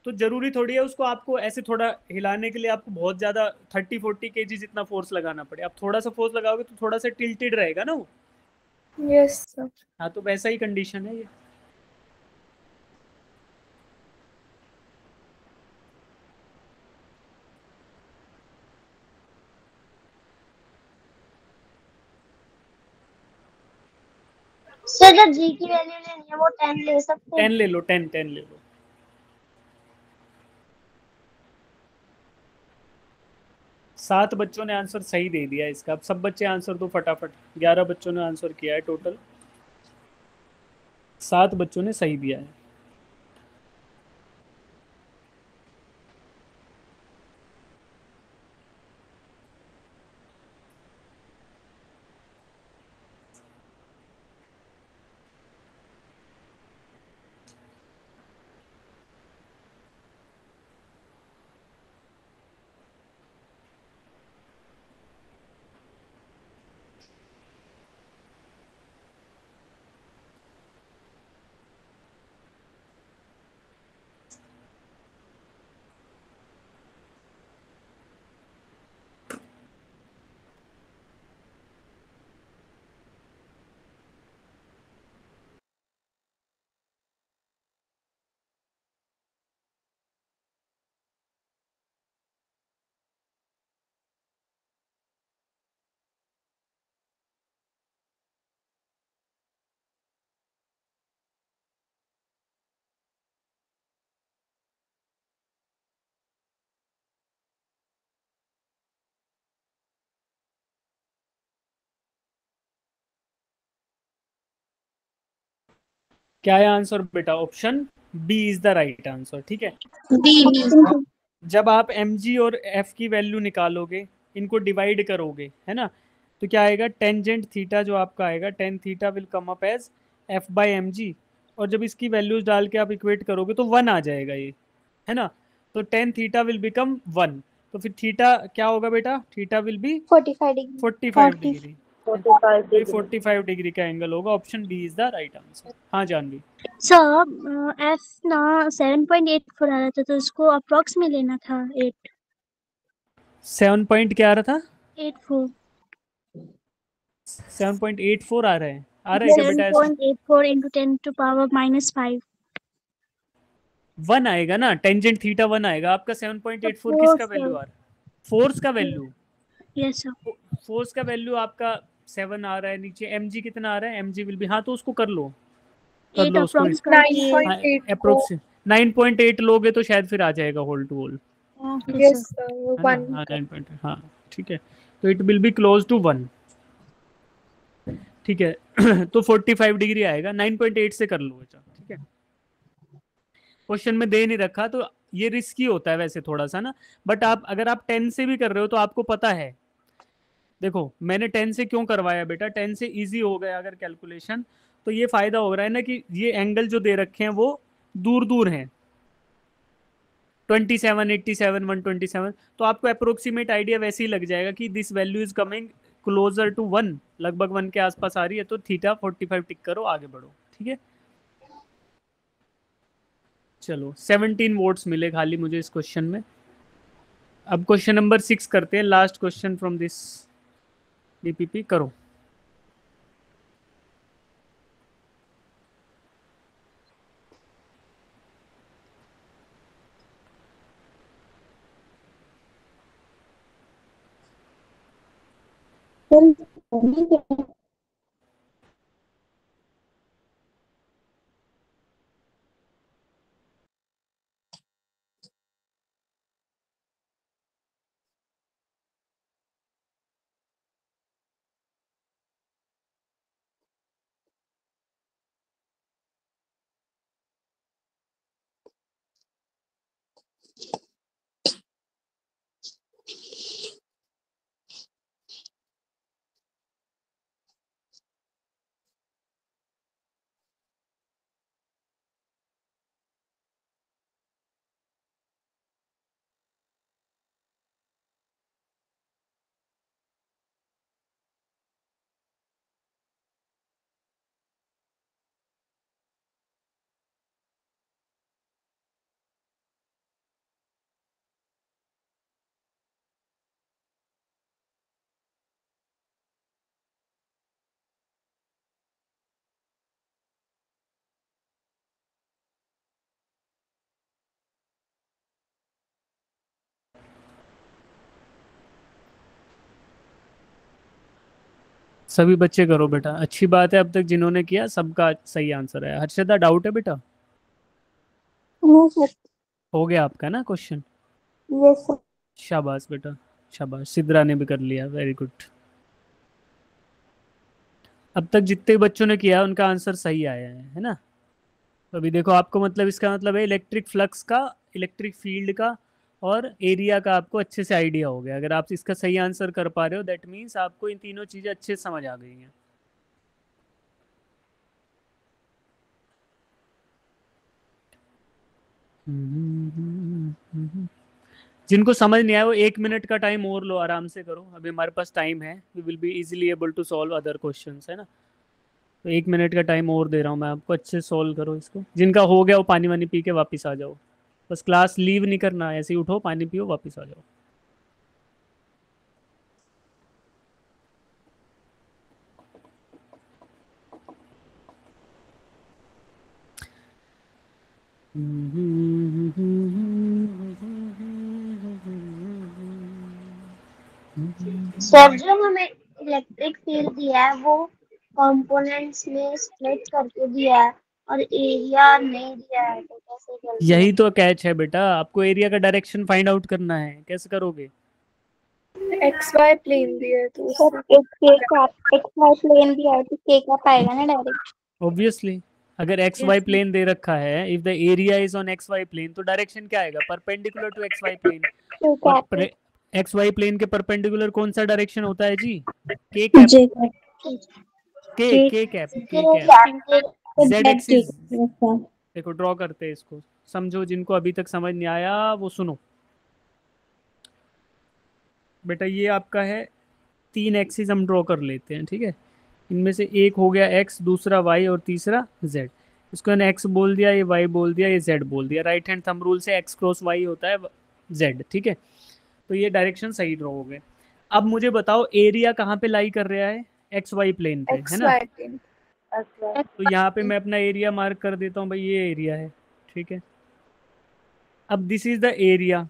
तो जरूरी थोड़ी है उसको आपको ऐसे थोड़ा हिलाने के लिए आपको बहुत ज्यादा 30-40 kg जितना फोर्स लगाना पड़े। आप थोड़ा सा फोर्स लगाओगे तो थोड़ा सा टिल्टेड रहेगा ना वो। यस। हाँ, तो वैसा ही कंडीशन है ये। सर जब जी की वैल्यू लेनी है वो 10 ले सकते 10 हैं? ले लो, 10 ले लो। सात बच्चों ने आंसर सही दे दिया इसका। अब सब बच्चे आंसर दो फटाफट। 11 बच्चों ने आंसर किया है टोटल, 7 बच्चों ने सही दिया है। क्या है आंसर बेटा? Option B is the right answer, ठीक है। बी। जब आप एम जी और एफ की वैल्यू निकालोगे, इनको डिवाइड करोगे, है ना, तो क्या आएगा? टेंजेंट थीटा जो आपका आएगा, tan theta will come up as F by M G. और जब इसकी वैल्यूज डाल के आप इक्वेट करोगे तो 1 आ जाएगा ये, है ना। तो टेन थीटा विल बिकम 1। तो फिर थीटा क्या होगा बेटा? Theta will be 45 degree. 45 40। Degree. 45 degree का एंगल होगा। Option B is the right answer. हाँ जानवी। सर एफ ना 7.84 आ रहा था तो उसको अप्रोक्स में लेना था 8। 7 पॉइंट क्या आ रहा था? 84। 7.84 आ रहा है? आ रहा है क्या बेटा ऐसे? 7.84 इंटू 10⁻⁵ 1 आएगा ना, टेंजेंट थीटा 1 आएगा। आपका 7.84 किसका वैल्यू आ रहा है? फोर्स का वैल्यू। Yes sir. फोर्स का वैल्यू आपका 7 आ रहा है, नीचे mg कितना आ रहा है? mg विल भी, हाँ तो उसको कर लो, कर 8 लो उसको। अप्रोक्स करके 9.84। अप्रोक्स 9.8 लोगे तो शायद फिर आ जाएगा whole to whole, okay yes sir. है ना। 1 हाँ का। 9.8, हाँ ठीक है। तो it will be close to 1, ठीक है। तो 45 डिग्री आएगा। 9.8 से कर लो बेटा, ठीक है। क्वेश्चन में दे नहीं रखा तो ये रिस्की होता है वैसे थोड़ा सा ना, बट आप अगर आप 10 से भी कर रहे हो तो आपको पता है। देखो मैंने 10 से क्यों करवाया बेटा? 10 से इजी हो गया अगर कैलकुलेशन, तो ये फायदा हो रहा है ना कि ये एंगल जो दे रखे हैं वो दूर दूर हैं, 27, 87, 127। तो आपको अप्रोक्सीमेट आइडिया वैसे ही लग जाएगा कि this value is coming closer to 1, लगभग 1 के आसपास आ रही है। तो थीटा 45 टिक करो, आगे बढ़ो, ठीक है। चलो 17 वोट्स मिले खाली मुझे इस क्वेश्चन में। अब क्वेश्चन नंबर 6 करते हैं, last question from this DPP. करो। सभी बच्चे करो बेटा, अच्छी बात है। अब तक जिन्होंने किया सबका सही आंसर है। हर्षदा डाउट है बेटा? No sir. हो गया आपका ना क्वेश्चन? Yes sir. शाबाश बेटा, शाबाश। सिद्रा ने भी कर लिया, वेरी गुड। अब तक जितने बच्चों ने किया उनका आंसर सही आया है ना? तो अभी देखो आपको मतलब इसका मतलब है इलेक्ट्रिक फ्लक्स का, इलेक्ट्रिक फील्ड का और एरिया का आपको अच्छे से आइडिया हो गया। अगर आप इसका सही आंसर कर पा रहे हो दैट मीन्स आपको इन तीनों चीजें अच्छे से समझ आ गई हैं। जिनको समझ नहीं आया वो 1 मिनट का टाइम और लो, आराम से करो, अभी हमारे पास टाइम है। We will be easily able to solve other questions, है ना? तो 1 मिनट का टाइम और दे रहा हूँ मैं आपको, अच्छे से सॉल्व करो इसको। जिनका हो गया वो पानी वानी पी के वापस आ जाओ, बस क्लास लीव नहीं करना, ऐसे ही उठो, पानी पियो, वापस आ जाओ। सर जो हमें इलेक्ट्रिक फील्ड दिया है वो कंपोनेंट्स में स्प्लिट करके दिया है और एरिया नहीं दिया है, तो कैसे कर यही तो कैच है बेटा, आपको एरिया का डायरेक्शन फाइंड आउट करना है। कैसे करोगे? XY प्लेन दिया है तो सर उससे एक केक का एक्स वाई प्लेन भी है तो केक का पाएगा ना डायरेक्ट। ऑब्वियसली अगर एक्स वाई प्लेन दे रखा है, if the area is on X Y plane, तो डायरेक्शन क्या आएगा? Perpendicular to X Y plane. टू और कैप एक्स वाई प्लेन के परपेंडिकुलर कौन सा डायरेक्शन होता है जी? के कैप। जे के कैप, के कैप। Z axis. देखो ड्रॉ करते हैं इसको, समझो। जिनको अभी तक समझ नहीं आया वो सुनो बेटा। ये आपका है, 3 एक्सिस हम ड्रॉ कर लेते हैं, ठीक है? इनमें से एक हो गया एक्स, दूसरा वाई और तीसरा जेड। इसको मैंने एक्स बोल दिया, ये वाई बोल दिया, ये जेड बोल दिया। राइट हैंड थंब रूल से एक्स क्रॉस वाई होता है जेड, ठीक है? तो ये डायरेक्शन सही ड्रॉ हो गए। अब मुझे बताओ एरिया कहाँ पे लाई कर रहा है? एक्स वाई प्लेन पे, है ना? XY plane. तो यहाँ पे मैं अपना एरिया मार्क कर देता हूँ भाई, ये एरिया है, ठीक है? अब दिस इज द एरिया।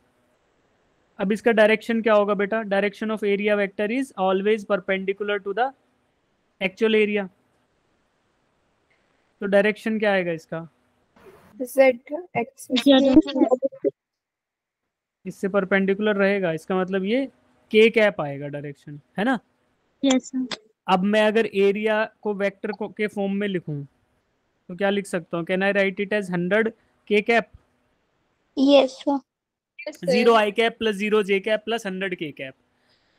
अब इसका डायरेक्शन क्या होगा बेटा? Direction of area vector is always perpendicular to the actual area. तो डायरेक्शन क्या आएगा इसका? Z X इससे परपेंडिकुलर रहेगा, इसका मतलब ये के कैप आएगा डायरेक्शन, है ना? Yes sir. अब मैं अगर एरिया को वेक्टर को के फॉर्म में लिखूं तो क्या लिख सकता हूँ? Can I write it as 100 K cap? Yes sir. 0 I cap plus 0 J cap plus 100 K cap.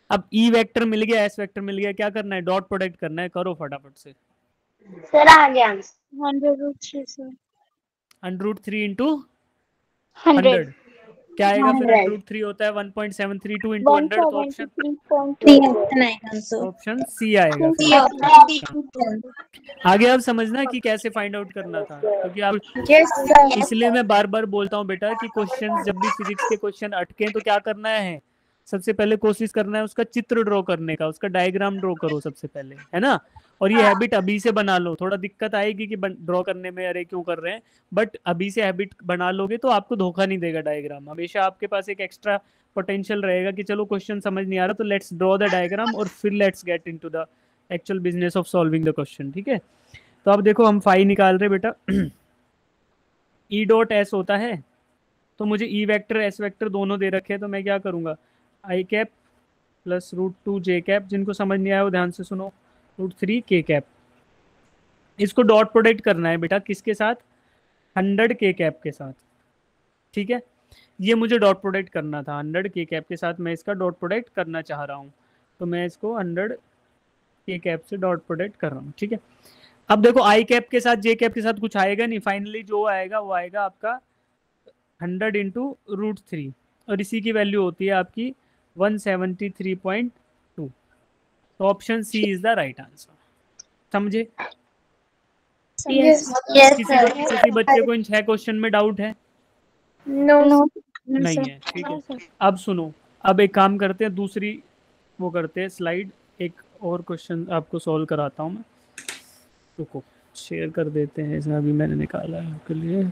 अब ई वेक्टर मिल गया, एस वेक्टर मिल गया, क्या करना है? डॉट प्रोडक्ट करना है, करो फटाफट से। सर आ गया आंसर 100 सर। √3 इंटू 100 100 क्या आएगा फिर? 100 √3 होता है 1.732 इंटू 100, तो ऑप्शन 173.3 ऑप्शन सी आएगा फिर। आगे अब समझना कि कैसे फाइंड आउट करना था, क्योंकि आप Yes sir. इसलिए मैं बार बार बोलता हूँ बेटा कि क्वेश्चंस जब भी फिजिक्स के क्वेश्चन अटके तो क्या करना है? सबसे पहले कोशिश करना है उसका चित्र ड्रॉ करने का, उसका डायग्राम ड्रॉ करो सबसे पहले, है ना? और ये हैबिट अभी से बना लो। थोड़ा दिक्कत आएगी कि ड्रॉ करने में, अरे क्यों कर रहे हैं, बट अभी से हैबिट बना लोगे तो आपको धोखा नहीं देगा डायग्राम। हमेशा आपके पास एक एक्स्ट्रा पोटेंशियल रहेगा कि चलो क्वेश्चन समझ नहीं आ रहा तो लेट्स ड्रॉ द डायग्राम और फिर let's get into the actual business of solving the question, ठीक है? तो अब देखो हम फाई निकाल रहे बेटा। ई डॉट एस होता है, तो मुझे ई वेक्टर एस वेक्टर दोनों दे रखे हैं, तो मैं क्या करूँगा? आई कैप प्लस √2 जे कैप। जिनको समझ नहीं आया वो ध्यान से सुनो, √3 के कैप। इसको डॉट प्रोडक्ट करना है बेटा, किसके साथ? 100 के कैप के साथ, ठीक है? ये मुझे डॉट प्रोडक्ट करना था 100 के कैप के साथ, मैं इसका डॉट प्रोडक्ट करना चाह रहा हूँ, तो मैं इसको 100 के कैप से डॉट प्रोडक्ट कर रहा हूँ, ठीक है? अब देखो आई कैप के साथ जे कैप के साथ कुछ आएगा नहीं, फाइनली जो आएगा वो आएगा आपका 100 इंटू √3, और इसी की वैल्यू होती है आपकी 173.2। तो option C is the right answer. समझे? Yes. किसी बच्चे को इन 6 क्वेश्चन में डाउट है? No. नहीं है, ठीक है? अब सुनो, अब एक काम करते हैं, दूसरी वो करते हैं स्लाइड, एक और क्वेश्चन आपको सॉल्व कराता हूँ मैं। रुको शेयर कर देते हैं, इसमें अभी मैंने निकाला है आपके लिए।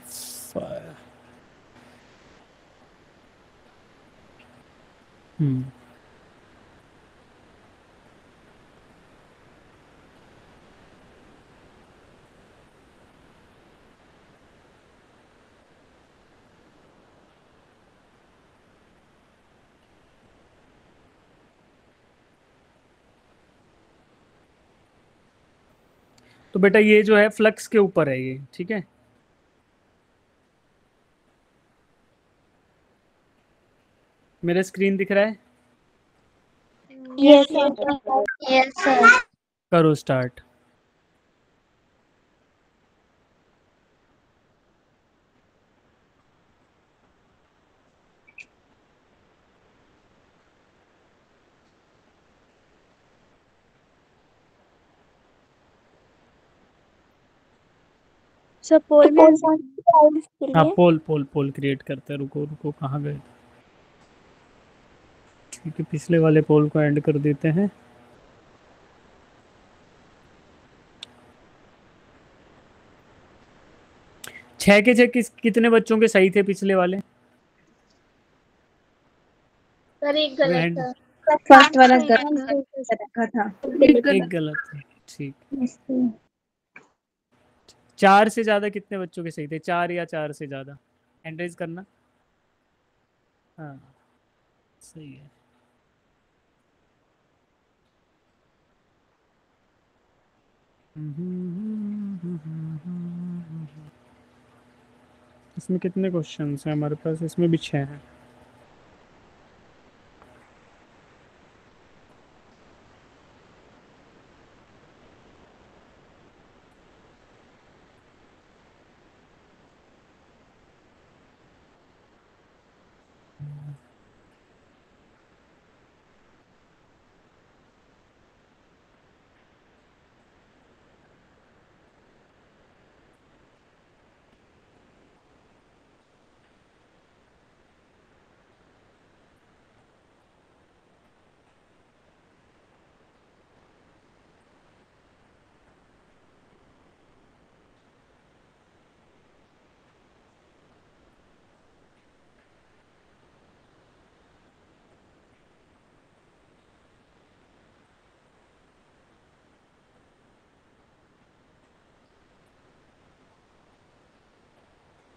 तो बेटा ये जो है फ्लक्स के ऊपर है ये, ठीक है। मेरा स्क्रीन दिख रहा है? Yes sir. Yes sir. करो स्टार्ट। सर पोल में हाँ पोल पोल पोल क्रिएट करते हैं। रुको रुको, कहाँ गए? ठीक है, पिछले वाले पोल को एंड कर देते हैं। छह के छह कितने बच्चों के सही थे पिछले वाले? सर एक गलत था। फर्स्ट वाला गलत था। एक गलत है, ठीक। 4 से ज्यादा कितने बच्चों के सही थे? 4 या 4 से ज्यादा? हैंड रेज करना। हाँ सही है। इसमें कितने क्वेश्चंस हैं हमारे पास? इसमें भी 6 हैं।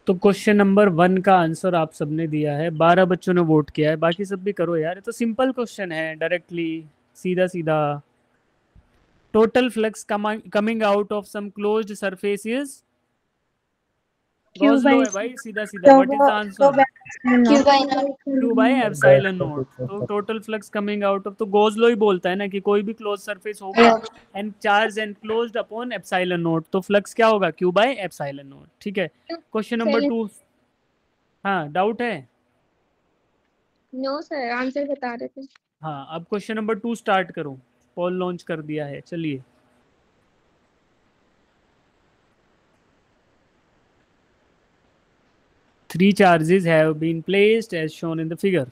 तो क्वेश्चन नंबर 1 का आंसर आप सबने दिया है, 12 बच्चों ने वोट किया है। बाकी सब भी करो यार, ये तो सिंपल क्वेश्चन है, डायरेक्टली सीधा सीधा। Total flux coming out of some closed surface is Gauss law है भाई, सीधा सीधा। What is the answer? Q by epsilon naught. तो total flux coming out of, तो गॉस लॉ ही बोलता है ना कि कोई भी क्लोज सरफेस होगा and charge enclosed upon epsilon naught, तो फ्लक्स क्या होगा? Q by एप्सिलॉन नॉट, ठीक है। Question number 2। हाँ डाउट है? नो सर, आंसर बता रहे थे। हाँ अब क्वेश्चन नंबर 2 स्टार्ट करो। पोल लॉन्च कर दिया है, चलिए। Three charges have been placed as shown in the figure.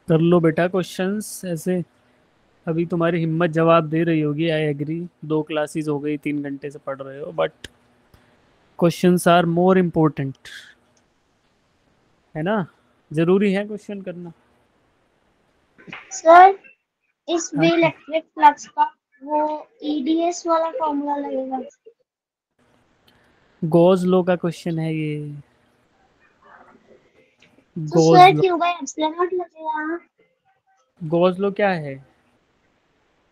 कर लो बेटा क्वेश्चंस ऐसे। अभी तुम्हारी हिम्मत जवाब दे रही होगी, आई एग्री। 2 क्लासेस हो गई, 3 घंटे से पढ़ रहे हो, but questions are more important, है ना? जरूरी है क्वेश्चन करना। सर इस भी इलेक्ट्रिक फ्लक्स का वो ईडीएस वाला फॉर्मूला लगेगा। गॉस लॉ का क्वेश्चन है ये। तो sir Q by epsilon not लगेगा। गॉस लॉ क्या है?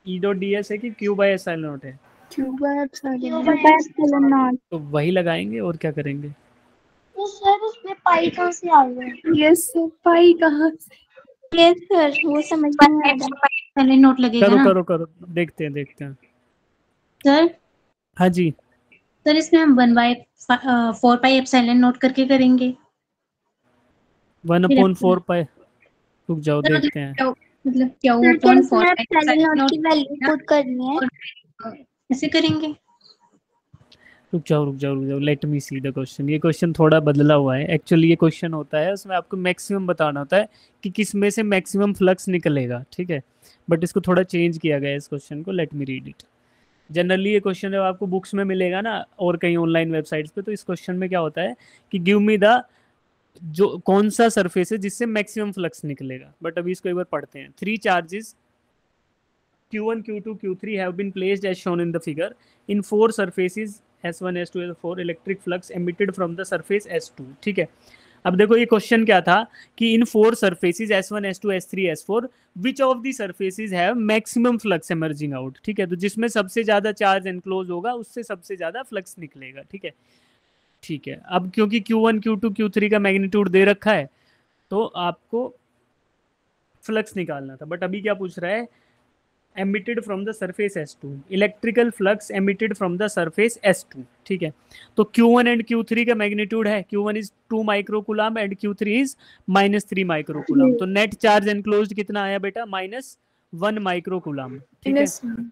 E डॉट ds है कि Q by एप्सिलॉन नॉट है? Q by epsilon Q naught. by epsilon naught। तो वही लगाएंगे और क्या करेंगे? तो सर उसमें पाई कहाँ से आ गया? Yes sir, पाई कहाँ से? यस सर, वो समझ में आ रहा है। पहले नोट लगेगा करो ना करो करो, देखते हैं। सर। हाँ जी, सर इसमें हम 1/4 पाई एप्सिलॉन नोट करके करेंगे। 1/4 पाई। रुक जाओ, सर देखते हैं। मतलब क्या हुआ सर क्या अपॉन 4 इसमें पाई एप्सिलॉन नॉट नोट की वैल्यू पुट करनी है? ऐसे करेंगे। रुक जाओ, let me see the question. ये क्वेश्चन थोड़ा बदला हुआ है एक्चुअली। ये क्वेश्चन होता है उसमें आपको मैक्सिमम बताना होता है कि किस में से मैक्सिमम फ्लक्स निकलेगा, ठीक है। बट इसको थोड़ा चेंज किया गया है इस क्वेश्चन को। Let me read it. Generally ये क्वेश्चन जब आपको बुक्स में मिलेगा ना और कहीं ऑनलाइन वेबसाइट्स पे, तो इस क्वेश्चन में क्या होता है कि गिव मी द, जो कौन सा सरफेस है जिससे मैक्सिमम फ्लक्स निकलेगा। बट अभी इसको एक बार पढ़ते हैं। 3 charges Q1, Q2, Q3 have been placed as shown in the figure. In 4 surfaces S1, S2, S4, electric flux emitted from the surface S2, ठीक है। अब देखो ये क्वेश्चन क्या था कि इन 4 surfaces S1, S2, S3, S4, which of the surfaces have maximum flux emerging out, ठीक है। तो जिसमें सबसे ज्यादा चार्ज एनक्लोज होगा उससे सबसे ज्यादा फ्लक्स निकलेगा, ठीक है। अब क्योंकि Q1, Q2, Q3 का मैग्नीट्यूड दे रखा है तो आपको फ्लक्स निकालना था। बट अभी क्या पूछ रहा है? emitted from the surface S2, electrical flux emitted from the surface S2, ठीक है। तो Q1 एंड Q3 का मैग्नीट्यूड है, Q1 is 2 microcoulomb and Q3 is -3 microcoulomb. तो नेट चार्ज एनक्लोज्ड कितना आया बेटा? -1 माइक्रोकुलम, ठीक है। Yes sir.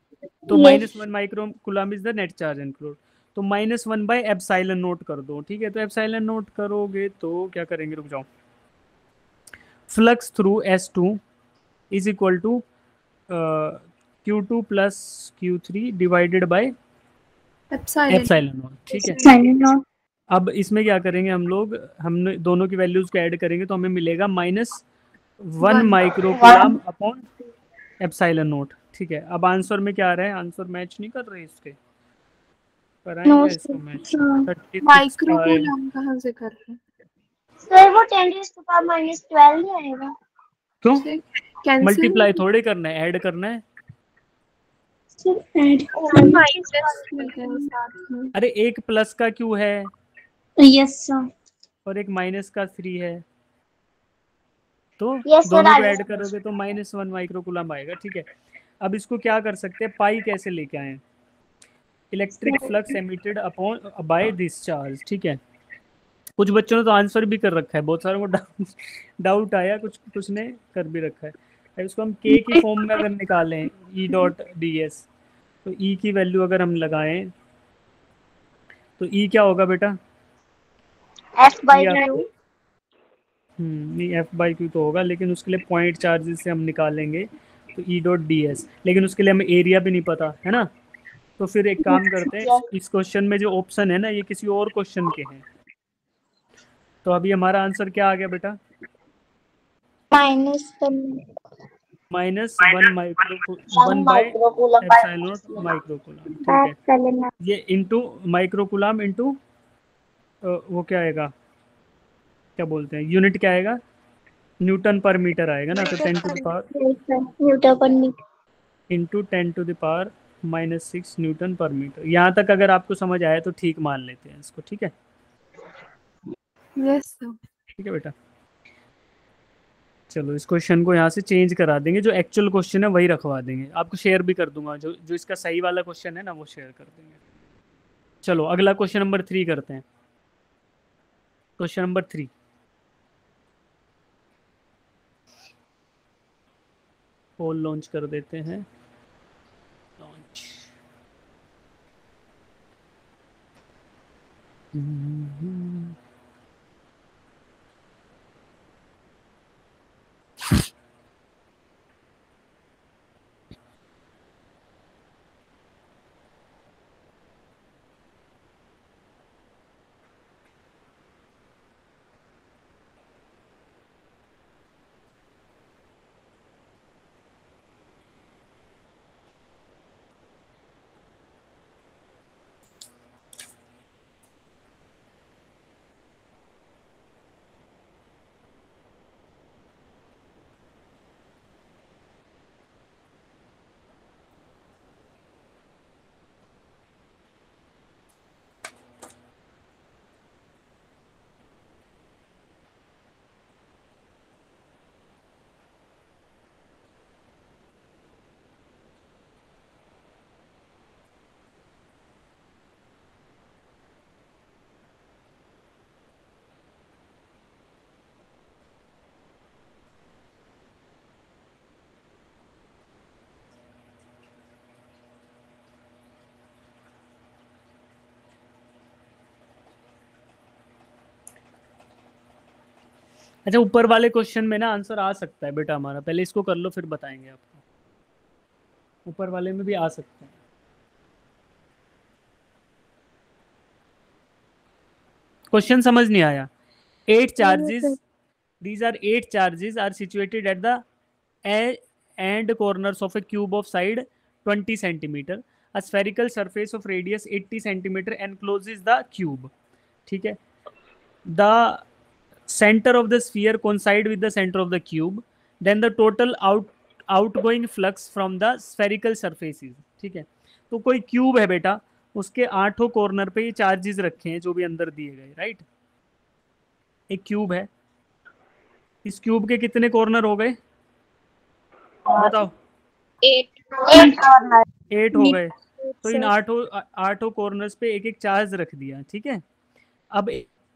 तो Yes. -1 microcoulomb is the net charge enclose. तो -1 बाय एप्सिलॉन नोट कर दो, ठीक है। तो एप्सिलॉन नोट करोगे तो क्या करेंगे? रुक जाओ। Flux through S2 is equal to Q2 plus Q3 divided by Epsilon. Epsilon naught, ठीक है। Epsilon naught. अब इसमें क्या करेंगे हम लोग? हमने दोनों की वैल्यूज को ऐड करेंगे तो हमें मिलेगा -1 माइक्रोकुलम अपॉन एप्सिलॉन नोट, ठीक है। अब आंसर में क्या आ रहा है? आंसर मैच नहीं कर रहे इसके, कराएं नो क्या इसको मैच? सर। 36 माइक्रोकूलम कहाँ से कर रहे हैं? सर वो 10⁻⁻12 नहीं आएगा? क्यों? कैंसिल मल्टीप्लाई थोड़े करना है, ऐड करना है। Sir add. माइनस भी है साथ में। अरे एक प्लस का क्यों है यस सर। और एक माइनस का 3 है, तो यस सर दोनों आ को ऐड गया। करोगे तो -1 माइक्रोकुलम आएगा, ठीक है। अब इसको क्या कर सकते हैं? पाई कैसे लेके आए? Electric flux emitted upon bye discharge, ठीक है। कुछ बच्चों ने तो आंसर भी कर रखा है, बहुत सारों को डाउट आया, कुछ ने कर भी रखा है। अब इसको हम के की फॉर्म में अगर निकालें E.ds, तो ई की वैल्यू अगर हम लगाएं तो ई क्या होगा बेटा? F/Q। नहीं, F/Q तो होगा, लेकिन उसके लिए पॉइंट चार्जेस से हम निकालेंगे तो E.ds, लेकिन उसके लिए हमें एरिया भी नहीं पता है ना। तो फिर एक काम करते हैं, इस क्वेश्चन में जो ऑप्शन है ना ये किसी और क्वेश्चन के हैं। तो अभी हमारा आंसर क्या आ गया बेटा? -1 1 बाय एप्सिलॉन माइक्रोकुलम, ठीक है। ये इंटू माइक्रोकुलम इंटू वो क्या आएगा, क्या बोलते हैं, यूनिट क्या आएगा? न्यूटन पर मीटर आएगा ना। तो 10 to the power newton per meter. Into 10 to the power -6 newton per meter. यहाँ तक अगर आपको समझ आया तो ठीक मान लेते हैं इसको, ठीक है। Yes sir. ठीक है बेटा, चलो इस क्वेश्चन को यहाँ से चेंज करा देंगे, जो एक्चुअल क्वेश्चन है वही रखवा देंगे। आपको शेयर भी कर दूंगा, जो जो इसका सही वाला क्वेश्चन है ना वो शेयर कर देंगे। चलो अगला क्वेश्चन नंबर 3 करते हैं। क्वेश्चन नंबर 3, पोल लॉन्च कर देते हैं। लॉन्च। अच्छा, ऊपर वाले क्वेश्चन में ना आंसर आ सकता है बेटा हमारा, पहले इसको कर लो फिर बताएंगे आपको। ऊपर वाले में भी आ सकता है। क्वेश्चन समझ नहीं आया? 8 charges, these are 8 charges are situated at the end corners of a cube of side 20 centimeter. A spherical surface of radius 80 centimeter encloses the cube. ठीक है, the center of the sphere coincide with the center of the cube, then the total outgoing flux from the spherical surfaces. ठीक है, तो कोई क्यूब है बेटा, उसके 8 कॉर्नर पे ये चार्जेस रखे हैं जो भी अंदर दिए गए, राइट? एक क्यूब है, इस क्यूब के कितने कॉर्नर हो गए बताओ? 8 हो गए। तो इन 8 कॉर्नर्स पे एक एक चार्ज रख दिया, ठीक है। अब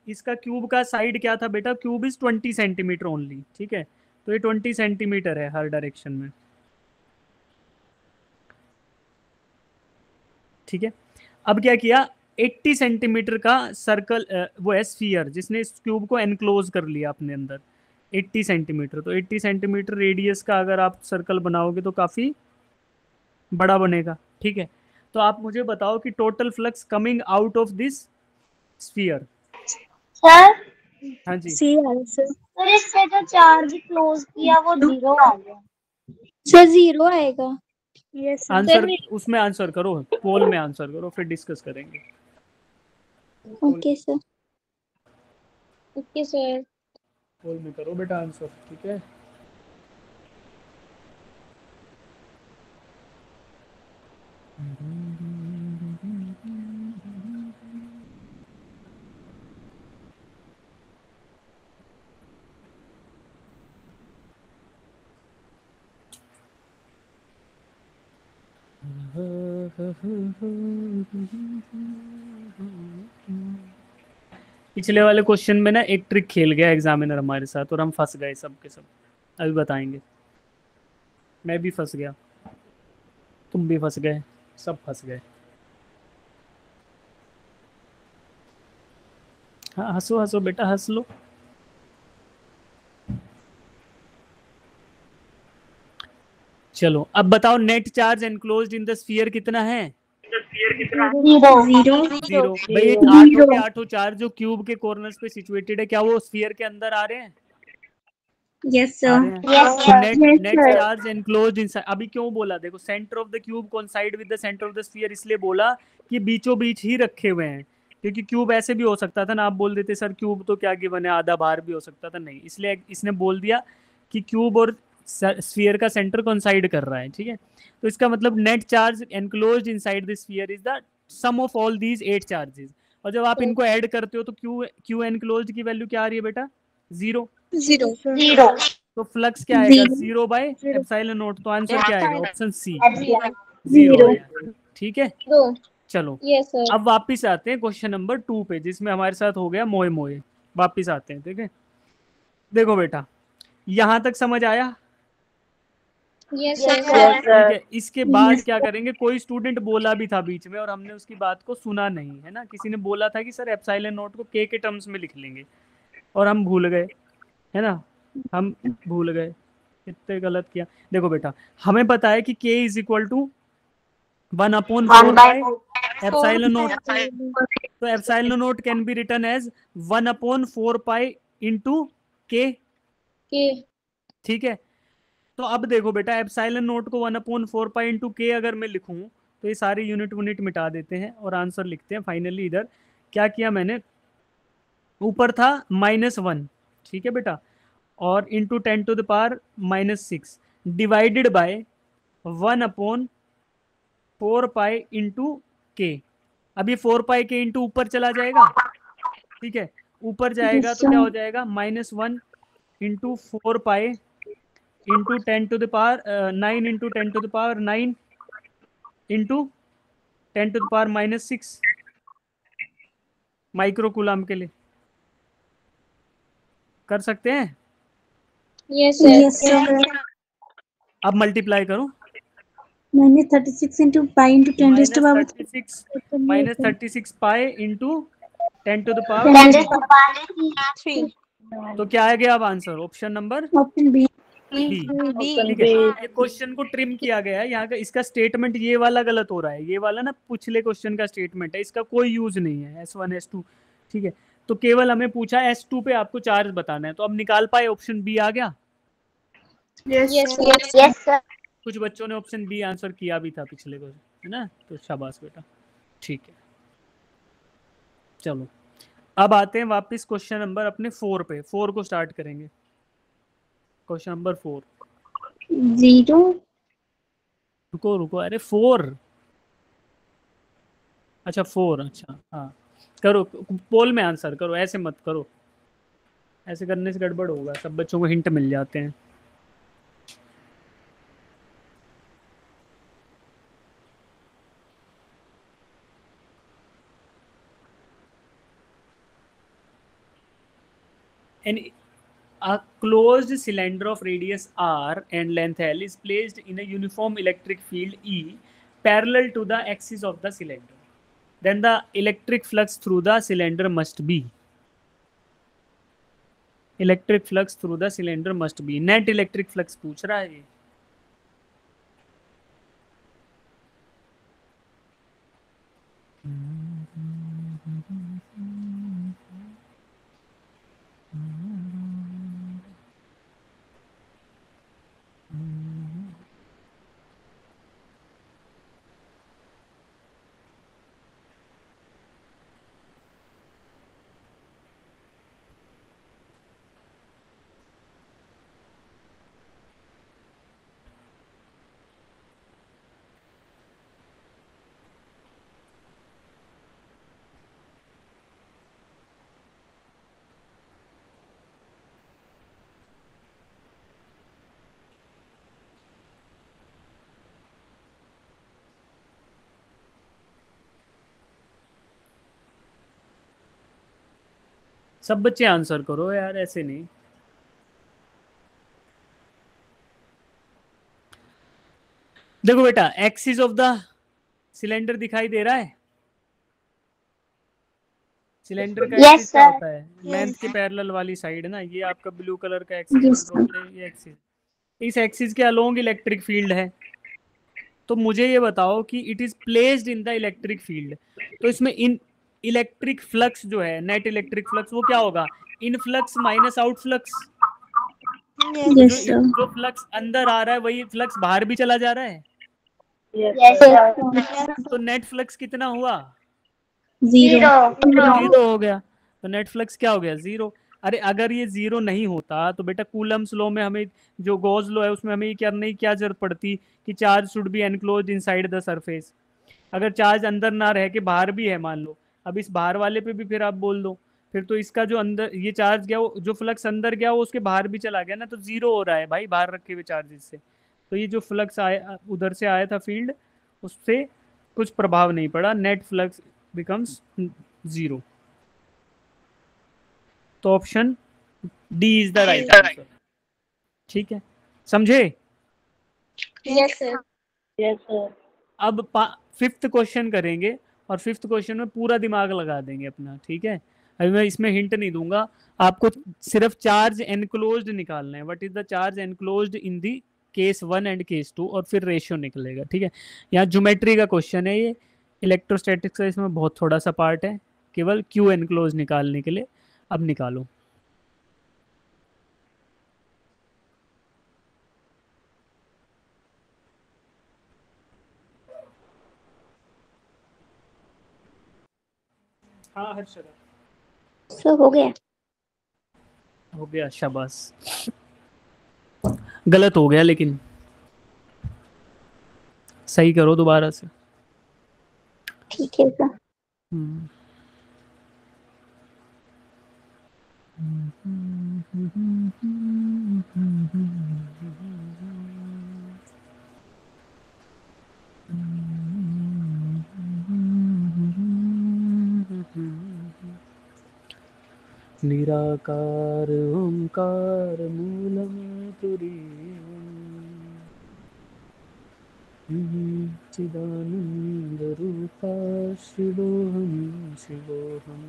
इसका क्यूब का साइड क्या था बेटा? क्यूब इज 20 सेंटीमीटर ओनली, ठीक है। तो ये 20 सेंटीमीटर है हर डायरेक्शन में, ठीक है। अब क्या किया, 80 सेंटीमीटर का सर्कल वो है स्फीयर, जिसने इस क्यूब को एनक्लोज कर लिया अपने अंदर 80 सेंटीमीटर। तो 80 सेंटीमीटर रेडियस का अगर आप सर्कल बनाओगे तो काफ़ी बड़ा बनेगा, ठीक है। तो आप मुझे बताओ कि total flux coming out of this sphere. Sir हाँ जी सर, इससे जो चार्ज क्लोज किया वो 0 आ गया। सर 0 आएगा। यस आंसर उसमें आंसर करो, पोल में आंसर करो, फिर डिस्कस करेंगे। Okay sir. Okay sir. Poll में करो बेटा आंसर, ठीक है। पिछले वाले क्वेश्चन में ना एक ट्रिक खेल गया एग्जामिनर हमारे साथ और हम फंस गए सब के सब। अभी बताएंगे, मैं भी फंस गया, तुम भी फंस गए, सब फंस गए। हाँ हंसो हंसो बेटा, हंस लो। चलो अब बताओ, net charge enclosed in the sphere कितना है? 0। भाई 8 के 8 चार्ज जो क्यूब के कॉर्नर्स पे सिचुएटेड है, क्या वो स्फीयर के अंदर आ रहे हैं? Yes sir. Net charge enclosed inside. अभी क्यों बोला, देखो centre of the cube coincide with the centre of the sphere, इसलिए बोला कि बीचों बीच ही रखे हुए हैं, क्योंकि क्यूब ऐसे भी हो सकता था ना, आप बोल देते सर क्यूब तो क्या गिवन है, आधा बाहर भी हो सकता था, नहीं, इसलिए इसने बोल दिया कि क्यूब और स्फीयर का सेंटर कोइंसाइड कर रहा है, ठीक है। तो इसका मतलब net charge enclosed inside the sphere is the sum of all these 8 charges. और जब आप इनको ऐड करते हो तो क्यू एनक्लोज्ड की वैल्यू क्या आ रही है बेटा? 0। तो फ्लक्स क्या आएगा? 0 बाय एप्सिलॉन नॉट। तो आंसर क्या आएगा? ऑप्शन सी 0, ठीक है। चलो अब वापिस आते हैं क्वेश्चन नंबर 2 पे, जिसमें हमारे साथ हो गया मोए मोए। वापिस आते हैं, ठीक है। देखो बेटा, यहां तक समझ आया? ठीक है। इसके बाद क्या करेंगे, कोई स्टूडेंट बोला भी था बीच में और हमने उसकी बात को सुना नहीं, है ना। किसी ने बोला था कि सर एप्सिलॉन नॉट को के टर्म्स में लिख लेंगे, और हम भूल गए, है ना, हम भूल गए, इतने गलत किया। देखो बेटा, हमें पता है कि k is equal to 1/4 pi epsilon naught. तो epsilon naught can be written as 1/4 pi into k, ठीक है। तो अब देखो बेटा, एप्सिलॉन नॉट को 1/4 पाई इंटू k अगर मैं लिखूं तो ये सारी यूनिट मिटा देते हैं और आंसर लिखते हैं। फाइनली इधर क्या किया मैंने, ऊपर था -1, ठीक है बेटा, और into 10 to the power -6 divided by 1/4 pi into k। अब ये 4 पाई के इंटू ऊपर चला जाएगा, ठीक है, ऊपर जाएगा तो क्या हो जाएगा, -1 into 4 pi into 10 to the power 9 into 10 to the power 9 into 10 to the power -6 micro coulomb के लिए। कर सकते हैं? Yes sir. अब मल्टीप्लाई करो, -36 into pi into 10 to the power -36 pi into 10 to the power 10 to the power 3। तो क्या आ गया अब answer? Option number option B. B. ठीक है, ये क्वेश्चन को ट्रिम किया गया है यहाँ का। इसका स्टेटमेंट ये वाला गलत हो रहा है, ये वाला ना पिछले क्वेश्चन का स्टेटमेंट है, इसका कोई यूज नहीं है S1 S2। ठीक है, तो केवल हमें पूछा S2 पे आपको चार्ज बताना है, तो अब निकाल पाए? ऑप्शन बी आ गया। Yes sir. कुछ बच्चों ने ऑप्शन बी आंसर किया भी था पिछले क्वेश्चन, है ना, तो शाबाश बेटा। ठीक है, चलो अब आते हैं वापस क्वेश्चन नंबर अपने 4 पे। 4 को स्टार्ट करेंगे। Question number 4। 0। रुको रुको, अरे 4, अच्छा 4, अच्छा हाँ। करो पोल में आंसर करो, ऐसे मत करो, ऐसे करने से गड़बड़ होगा, सब बच्चों को हिंट मिल जाते हैं। A closed cylinder of radius r and length l is placed in a uniform electric field E parallel to the axis of the cylinder. Then the electric flux through the cylinder must be. Electric flux through the cylinder must be. Net electric flux पूछ रहा है ये। सब बच्चे आंसर करो यार, ऐसे नहीं। देखो बेटा, एक्सिस ऑफ द सिलेंडर दिखाई दे रहा है? सिलेंडर का Yes, एक्सिस क्या sir. होता है? लेंथ के पैरेलल वाली साइड ना, ये आपका ब्लू कलर का एक्सिस, ये एक्सिस, इस एक्सिस के अलोंग इलेक्ट्रिक फील्ड है। तो मुझे ये बताओ कि it is placed in the electric field, तो इसमें इन इलेक्ट्रिक फ्लक्स जो है, नेट इलेक्ट्रिक फ्लक्स, वो क्या होगा? In flux minus out flux. जो फ्लक्स अंदर आ रहा है वही फ्लक्स बाहर भी चला जा रहा है। Yes, sir. तो नेट फ्लक्स कितना हुआ? 0. जीरो हो गया। तो नेट फ्लक्स क्या हो गया? 0। अरे अगर ये 0 नहीं होता तो बेटा कूलम्स लॉ में हमें, जो गॉस लॉ है उसमें हमें क्या जरूरत पड़ती कि charge should be enclosed inside the surface. अगर चार्ज अंदर ना रह के बाहर भी है मान लो, अब इस बाहर वाले पे भी फिर आप बोल दो, फिर तो इसका जो अंदर ये चार्ज गया, वो जो फ्लक्स अंदर गया वो उसके बाहर भी चला गया ना, तो 0 हो रहा है भाई बाहर रखे हुए चार्जेस से। तो ये जो फ्लक्स आया उधर से आया था फील्ड, उससे कुछ प्रभाव नहीं पड़ा, नेट फ्लक्स बिकम्स 0। तो option D is the right answer. ठीक है, समझे? Yes, sir. अब 5th क्वेश्चन करेंगे, और 5th क्वेश्चन में पूरा दिमाग लगा देंगे अपना। ठीक है, अभी मैं इसमें हिंट नहीं दूंगा आपको, सिर्फ चार्ज एनक्लोज्ड निकालना है। What is the charge enclosed in the case 1 and case 2, और फिर रेशियो निकलेगा। ठीक है, यहाँ ज्योमेट्री का क्वेश्चन है ये, इलेक्ट्रोस्टैटिक्स का इसमें बहुत थोड़ा सा पार्ट है, केवल क्यू एनक्लोज निकालने के लिए। अब निकालो। हाँ हर्षदा, सो हो गया। हो गया, शाबाश। गलत हो गया लेकिन सही करो दोबारा से। ठीक है सर। निराकार ओंकार मूलम तुरीयम् चिदानंद रूपा शिवोहम शिवोहम।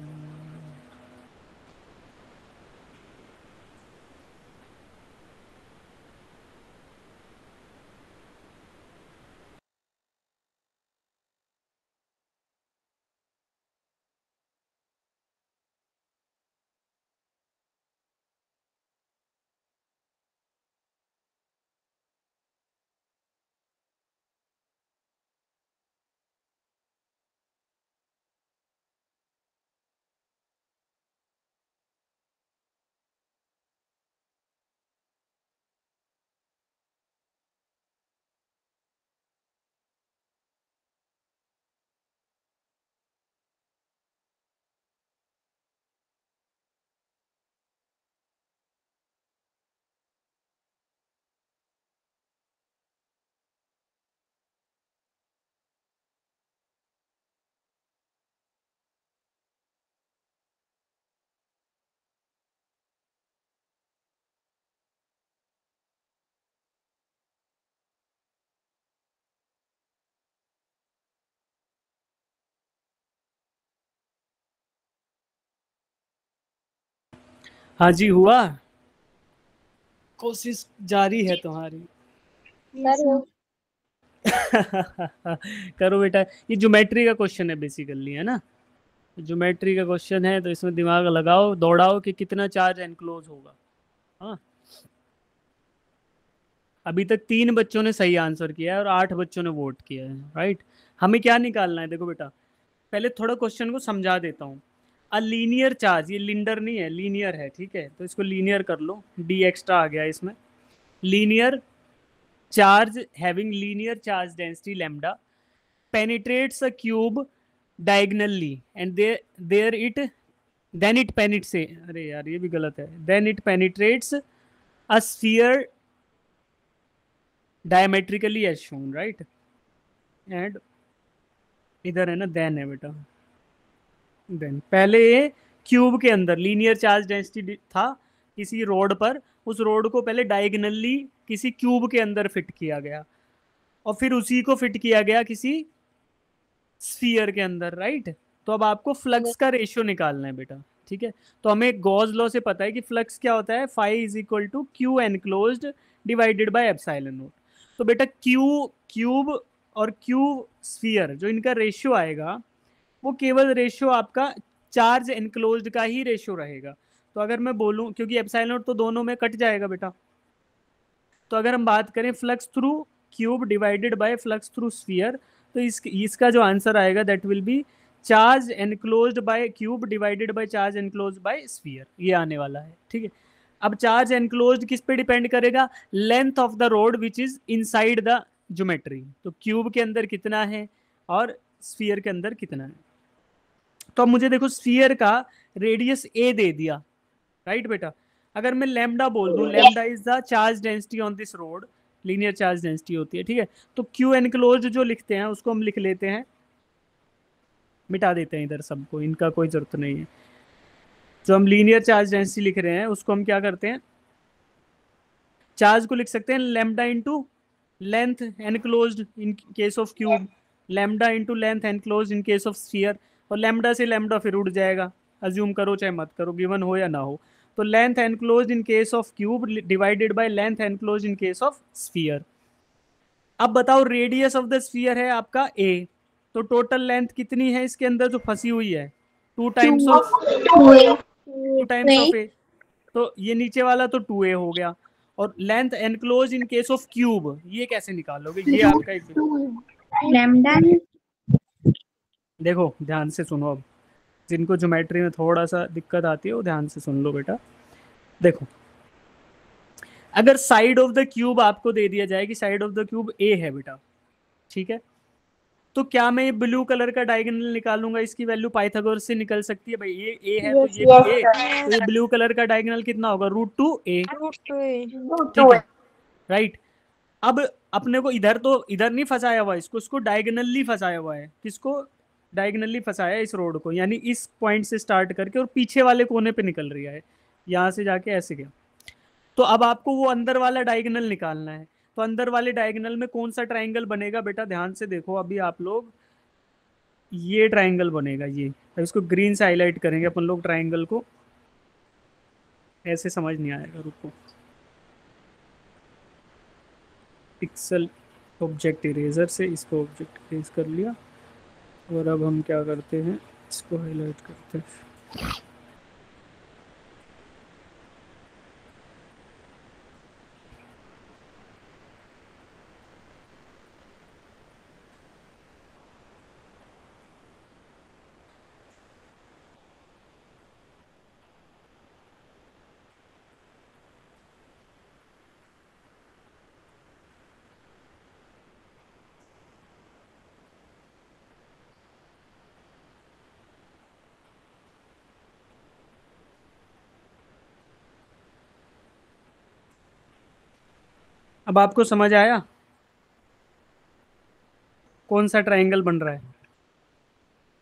हाँ जी, हुआ, कोशिश जारी है तुम्हारी। सर करो बेटा, ये ज्योमेट्री का क्वेश्चन है बेसिकली, है ना, ज्योमेट्री का क्वेश्चन है, तो इसमें दिमाग लगाओ, दौड़ाओ कि कितना चार्ज एनक्लोज होगा। हाँ, अभी तक 3 बच्चों ने सही आंसर किया है और 8 बच्चों ने वोट किया है, राइट। हमें क्या निकालना है, देखो बेटा, पहले थोड़ा क्वेश्चन को समझा देता हूँ। अ लीनियर चार्ज, ये लिंडर नहीं है, लीनियर है, ठीक है, तो इसको लीनियर कर लो, डी एक्स्ट्रा आ गया इसमें। Linear charge having linear charge density lambda penetrates a cube diagonally and there it then it penetrates, अरे यार ये भी गलत है, then it penetrates a sphere diametrically as shown, right, and इधर है ना then है बेटा, then पहले क्यूब के अंदर लीनियर चार्ज डेंसिटी था किसी रोड पर, उस रोड को पहले डायगोनली किसी क्यूब के अंदर फिट किया गया और फिर उसी को फिट किया गया किसी स्फीयर के अंदर, राइट। तो अब आपको फ्लक्स का रेशियो निकालना है बेटा, ठीक है। तो हमें गॉस लॉ से पता है कि फ्लक्स क्या होता है, phi is equal to Q enclosed divided by epsilon naught. तो बेटा क्यू क्यूब और क्यू स्फीयर, जो इनका रेशियो आएगा वो केवल रेशियो आपका चार्ज एनक्लोज्ड का ही रेशियो रहेगा। तो अगर मैं बोलूं, क्योंकि एप्सिलॉन नॉट तो दोनों में कट जाएगा बेटा, तो अगर हम बात करें flux through cube divided by flux through sphere, तो इसका जो आंसर आएगा that will be charge enclosed bye cube divided by charge enclosed bye sphere, ये आने वाला है, ठीक है। अब चार्ज एनक्लोज्ड किस पे डिपेंड करेगा, length of the road which is inside the geometry, तो क्यूब के अंदर कितना है और स्फीयर के अंदर कितना है। तो अब मुझे देखो स्फीयर का रेडियस ए दे दिया, राइट बेटा। अगर मैं लैम्डा बोल दूं, lambda is the charge density on this road, linear charge density होती है, ठीक है। तो क्यू एनक्लोज्ड जो लिखते हैं उसको हम लिख लेते हैं, मिटा देते हैं इधर सबको, इनका कोई जरूरत नहीं है। जो हम लीनियर चार्ज डेंसिटी लिख रहे हैं उसको हम क्या करते हैं, चार्ज को लिख सकते हैं lambda into length enclosed in case of cube, lambda into length enclosed in case of sphere, और लैम्डा से लैम्डा फिर उड़ जाएगा, अज्यूम करो चाहे मत करो, गिवन हो या ना हो। तो length enclosed in case of cube divided by length enclosed in case of sphere. अब बताओ रेडियस ऑफ द स्फीयर है आपका a, तो टोटल लेंथ कितनी है इसके अंदर जो फंसी हुई है, 2 टाइम्स ऑफ a, तो ये नीचे वाला तो 2a हो गया। और length enclose in case of cube, ये कैसे निकालोगे, ये आपका लैम्डा, देखो ध्यान से सुनो, अब जिनको ज्योमेट्री में थोड़ा सा दिक्कत आती है वो ध्यान से सुन लो बेटा। देखो अगर साइड ऑफ द क्यूब आपको दे दिया जाए कि साइड ऑफ द क्यूब ए है बेटा, ठीक है, तो क्या मैं ये ब्लू कलर का डायगोनल निकालूंगा, इसकी वैल्यू पाइथागोरस से निकल सकती है भाई, ये ए है तो ये भी ए, तो ये ब्लू कलर का डायगोनल कितना होगा, √2a, ठीक है, राइट। अब अपने को इधर तो इधर नहीं फंसाया हुआ इसको डायगोनली फंसाया हुआ है, किसको, डायगोनली फंसाया इस रोड को, यानी इस पॉइंट से स्टार्ट करके और पीछे वाले कोने पे निकल रही है, यहाँ से जाके ऐसे गया। तो अब आपको वो अंदर वाला डायगोनल निकालना है, तो अंदर वाले डायगोनल में कौन सा ट्राइंगल बनेगा बेटा, ध्यान से देखो अभी आप लोग, ये ट्राइंगल बनेगा, ये इसको ग्रीन से हाईलाइट करेंगे अपन लोग ट्राइंगल को, ऐसे समझ नहीं आएगा, रुको, पिक्सल ऑब्जेक्ट इरेजर से इसको ऑब्जेक्ट इरेज कर लिया, और अब हम क्या करते हैं, इसको हाईलाइट करते हैं। अब आपको समझ आया कौन सा ट्राइंगल बन रहा है?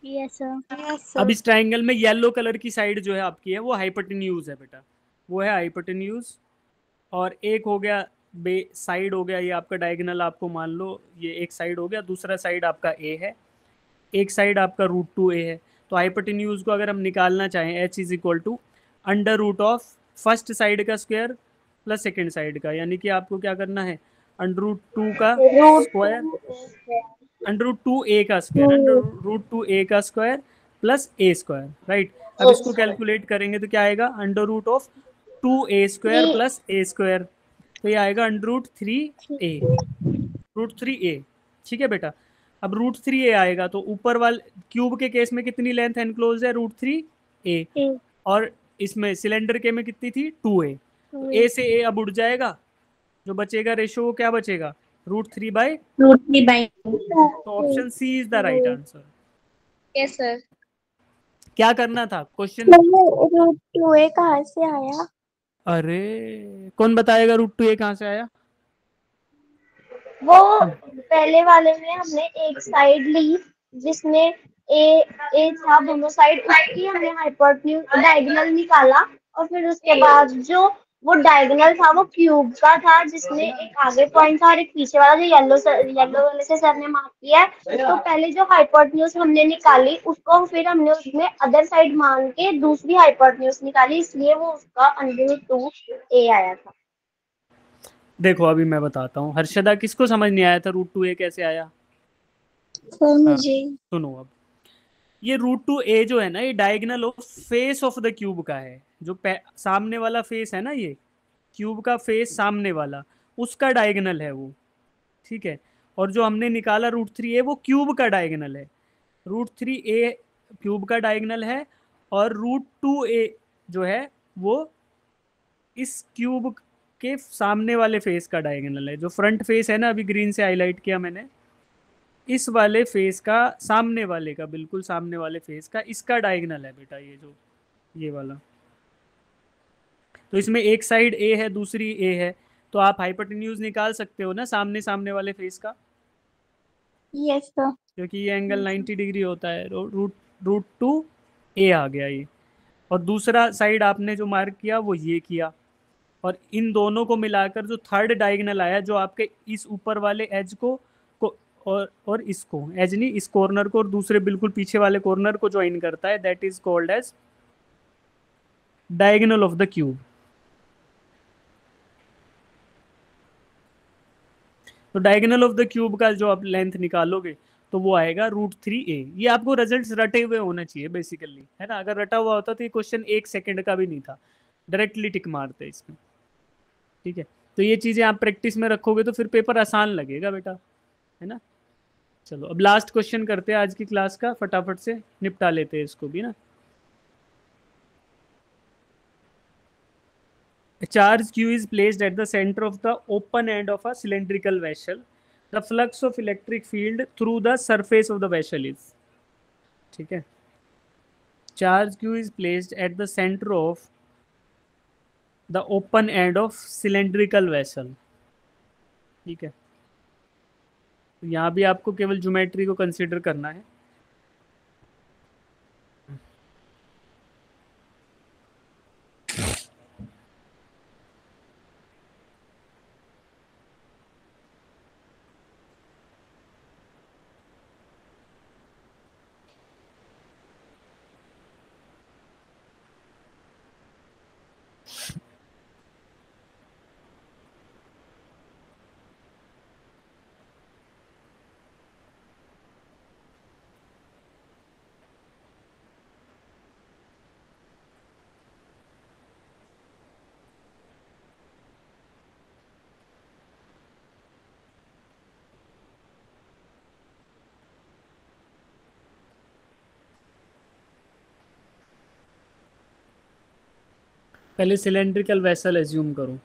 Yes sir. अब इस ट्राइंगल में येलो कलर की साइड जो है आपकी है वो हाइपोटेन्यूज है बेटा, वो है हाइपोटेन्यूज, और एक हो गया साइड हो गया ये आपका डायगोनल, आपको मान लो ये एक साइड हो गया, दूसरा साइड आपका ए है, एक साइड आपका √2a है। तो हाइपोटेन्यूज को अगर हम निकालना चाहें h is equal to under root of first side का स्क्वायर प्लस सेकेंड साइड का, यानी कि आपको क्या करना है, √2 का रूट स्क्वायर, √2a का स्क्वायर, √2a का square plus a square, right. अब इसको कैलकुलेट करेंगे तो क्या आएगा, √2a square plus a square, तो ये आएगा √3a, √3a, ठीक है बेटा। अब √3a आएगा तो ऊपर वाले क्यूब के केस में कितनी लेंथ एनक्लोज है, √3a, और इसमें सिलेंडर के में कितनी थी, 2a, तो a से a अब उड़ जाएगा, जो बचेगा रेशो वो क्या बचेगा, √3/, √3/, तो option C is the right answer. Yes sir. क्या करना था क्वेश्चन, √2a कहाँ से आया? अरे कौन बताएगा √2a कहाँ से आया, वो पहले वाले में हमने एक साइड ली जिसमें ए था दोनों साइड, उसकी हमने हाइपोटेन्यूज डायगोनल निकाला, और फिर उसके बाद जो वो डायगोनल था वो क्यूब का था, जिसमें एक आगे पॉइंट था और एक पीछे वाला, जो येलो वाले से सर ने मार्क किया है। तो पहले जो हाइपोटेन्यूज हमने निकाली उसको फिर हमने उसमें अदर साइड मान के दूसरी हाइपोटेन्यूज निकाली, इसलिए वो उसका √2a आया था। देखो अभी मैं बताता हूँ, हर्षदा किसको समझ नहीं आया था √2a कैसे आया, सर मुझे सुनो। अब ये √2a जो है ना, ये diagonal of face of the cube का है, जो सामने वाला फेस है ना, ये क्यूब का फेस सामने वाला, उसका डायगोनल है वो, ठीक है। और जो हमने निकाला √3a वो क्यूब का डायगोनल है, √3a क्यूब का डायगोनल है, और √2a जो है वो इस क्यूब के सामने वाले फेस का डायगोनल है, जो फ्रंट फेस है ना, अभी ग्रीन से हाईलाइट किया मैंने, इस वाले फेस का, सामने वाले का, बिल्कुल सामने वाले फेस का, इसका डायगोनल है बेटा, ये जो ये वाला। तो इसमें एक साइड ए है दूसरी ए है, तो आप हाइपोटेन्यूज निकाल सकते हो ना सामने सामने वाले फेस का, यस सर। क्योंकि ये एंगल 90 डिग्री होता है, √2a आ गया ये। और दूसरा साइड आपने जो मार्क किया वो ये किया, और इन दोनों को मिलाकर जो थर्ड डायगोनल आया, जो आपके इस ऊपर वाले एज को और इसको एज नहीं, इस कॉर्नर को और दूसरे बिल्कुल पीछे वाले कॉर्नर को ज्वाइन करता है, that is called as diagonal of the cube. तो डायगोनल ऑफ द क्यूब का जो आप लेंथ निकालोगे तो वो आएगा √3a। ये आपको रिजल्ट्स रटे हुए होना चाहिए बेसिकली, है ना, अगर रटा हुआ होता तो ये क्वेश्चन 1 सेकंड का भी नहीं था, डायरेक्टली टिक मारते इसमें, ठीक है। तो ये चीजें आप प्रैक्टिस में रखोगे तो फिर पेपर आसान लगेगा बेटा, है ना। चलो अब लास्ट क्वेश्चन करते हैं आज की क्लास का, फटाफट से निपटा लेते हैं इसको भी ना। A charge q is placed at the center of the open end of a cylindrical vessel. The flux of electric field through the surface of the vessel is, ठीक है। Charge q is placed at the center of the open end of cylindrical vessel, ठीक है। तो यहाँ भी आपको केवल ज्योमेट्री को कंसीडर करना है। पहले सिलेंड्रिकल वेसल एज्यूम करो।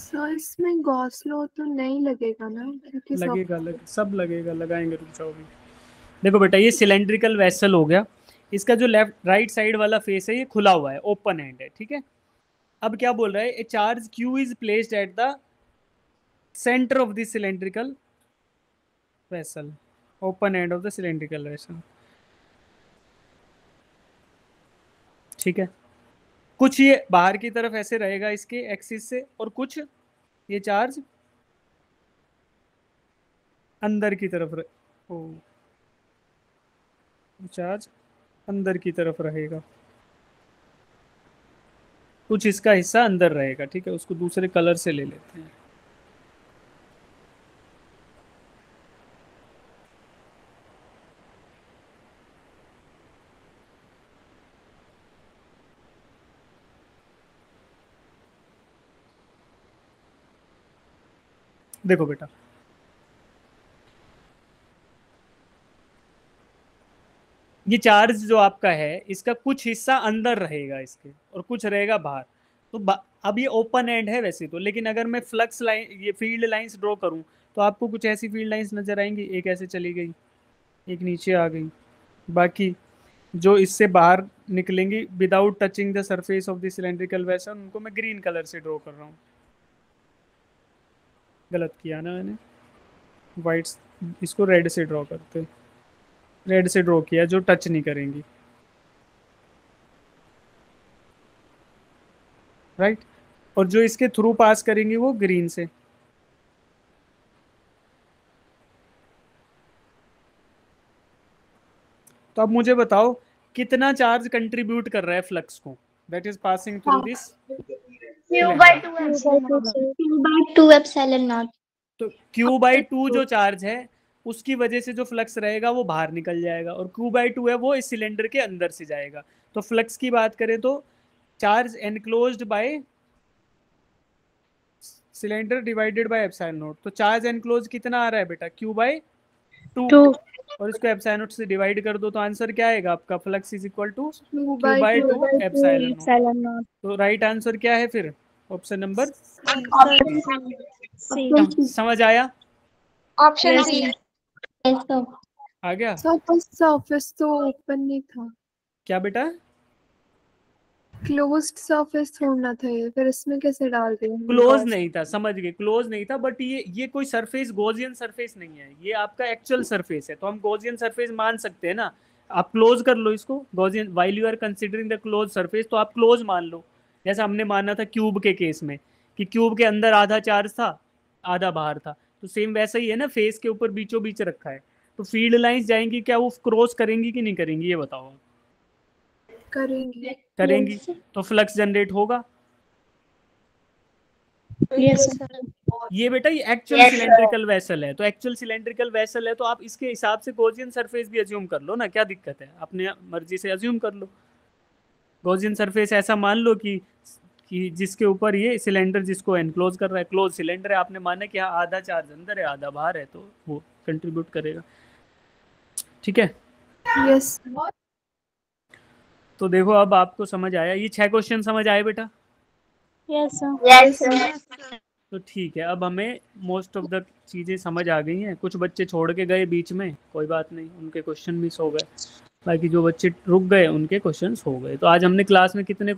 सर इसमें गॉस लॉ तो नहीं लगेगा ना, क्योंकि सब लगेगा सब लगेगा, लगाएंगे, रुक जाओ अभी। देखो बेटा ये सिलेंड्रिकल वेसल हो गया, इसका जो लेफ्ट राइट साइड वाला फेस है ये खुला हुआ है, ओपन एंड है, ठीक है। अब क्या बोल रहा है, ए charge Q is placed at the centre of the cylindrical vessel, open end of the cylindrical vessel, ठीक है। कुछ ये बाहर की तरफ ऐसे रहेगा इसके एक्सिस से, और कुछ ये चार्ज अंदर की तरफ चार्ज अंदर की तरफ रहेगा, कुछ इसका हिस्सा अंदर रहेगा, ठीक है। उसको दूसरे कलर से ले लेते हैं। देखो बेटा ये चार्ज जो आपका है इसका कुछ हिस्सा अंदर रहेगा इसके, और कुछ रहेगा बाहर। तो अब ये ओपन एंड है वैसे तो, लेकिन अगर मैं फ्लक्स लाइन, ये फील्ड लाइंस ड्रॉ करूं तो आपको कुछ ऐसी फील्ड लाइंस नजर आएंगी, एक ऐसे चली गई, एक नीचे आ गई, बाकी जो इससे बाहर निकलेंगी without touching the surface of the cylindrical vessel, उनको मैं ग्रीन कलर से ड्रॉ कर रहा हूँ। गलत किया ना मैंने, वाइट, इसको रेड से ड्रॉ करते, रेड से ड्रॉ किया जो टच नहीं करेंगी, राइट। और जो इसके थ्रू पास करेंगी वो ग्रीन से। तो अब मुझे बताओ कितना चार्ज कंट्रीब्यूट कर रहा है फ्लक्स को, that is passing through this Q/2 epsilon naught. तो Q/2 जो चार्ज है उसकी वजह से जो फ्लक्स रहेगा वो बाहर निकल जाएगा, और Q/2 है वो इस सिलेंडर के अंदर से जाएगा। तो फ्लक्स की बात करें तो charge enclosed bye cylinder divided by epsilon naught, तो चार्ज एनक्लोज कितना आ रहा है बेटा, Q/2, और इसको एप्सिलॉन नॉट से डिवाइड कर दो तो आंसर क्या आएगा आपका, flux is equal to Q/2 epsilon naught. तो राइट आंसर क्या है फिर, ऑप्शन नंबर समझ आया, ऑप्शन सी। आ गया। सरफेस तो ओपन नहीं था, क्या बेटा, क्लोज्ड सरफेस छोड़ना था ये, फिर इसमें कैसे डाल दिया? क्लोज नहीं था, समझ गए, क्लोज नहीं था, बट ये कोई सरफेस गॉसियन सरफेस नहीं है, ये आपका एक्चुअल सरफेस है, तो हम गॉसियन सरफेस मान सकते हैं ना। आप क्लोज कर लो इसको, gaussian while you are considering the close surface, तो आप क्लोज मान लो, जैसा हमने माना था क्यूब के केस में कि क्यूब के अंदर आधा चार्ज था आधा बाहर था, तो सेम वैसा ही है ना, फेस के ऊपर बीचों बीच रखा है, तो फील्ड लाइंस जाएंगी, क्या वो क्रॉस करेंगी कि नहीं करेंगी, ये बताओ। करेंगी तो फ्लक्स जनरेट होगा। ये बेटा ये एक्चुअल सिलेंड्रिकल वेसल है, तो एक्चुअल सिलेंड्रिकल वेसल है तो आप इसके हिसाब से गॉसियन सरफेस भी अज्यूम कर लो ना, क्या दिक्कत है, अपने मर्जी से अज्यूम कर लो। गॉसियन सरफेस ऐसा मान लो कि जिसके ऊपर ये सिलेंडर जिसको एनक्लोज कर रहा है, क्लोज सिलेंडर है, आपने माना कि हाँ आधा चार्ज अंदर है आधा बाहर है, तो वो कंट्रीब्यूट करेगा, ठीक है। यस। तो देखो अब आपको समझ आया, ये 6 क्वेश्चन समझ आए बेटा? Yes sir. तो ठीक है, अब हमें मोस्ट ऑफ द चीज़ें समझ आ गई हैं। कुछ बच्चे छोड़ के गए बीच में, कोई बात नहीं, उनके क्वेश्चन मिस हो गए, बाकी जो बच्चे रुक गए उनके क्वेश्चंस हो गए। तो आज हमने क्लास में कितने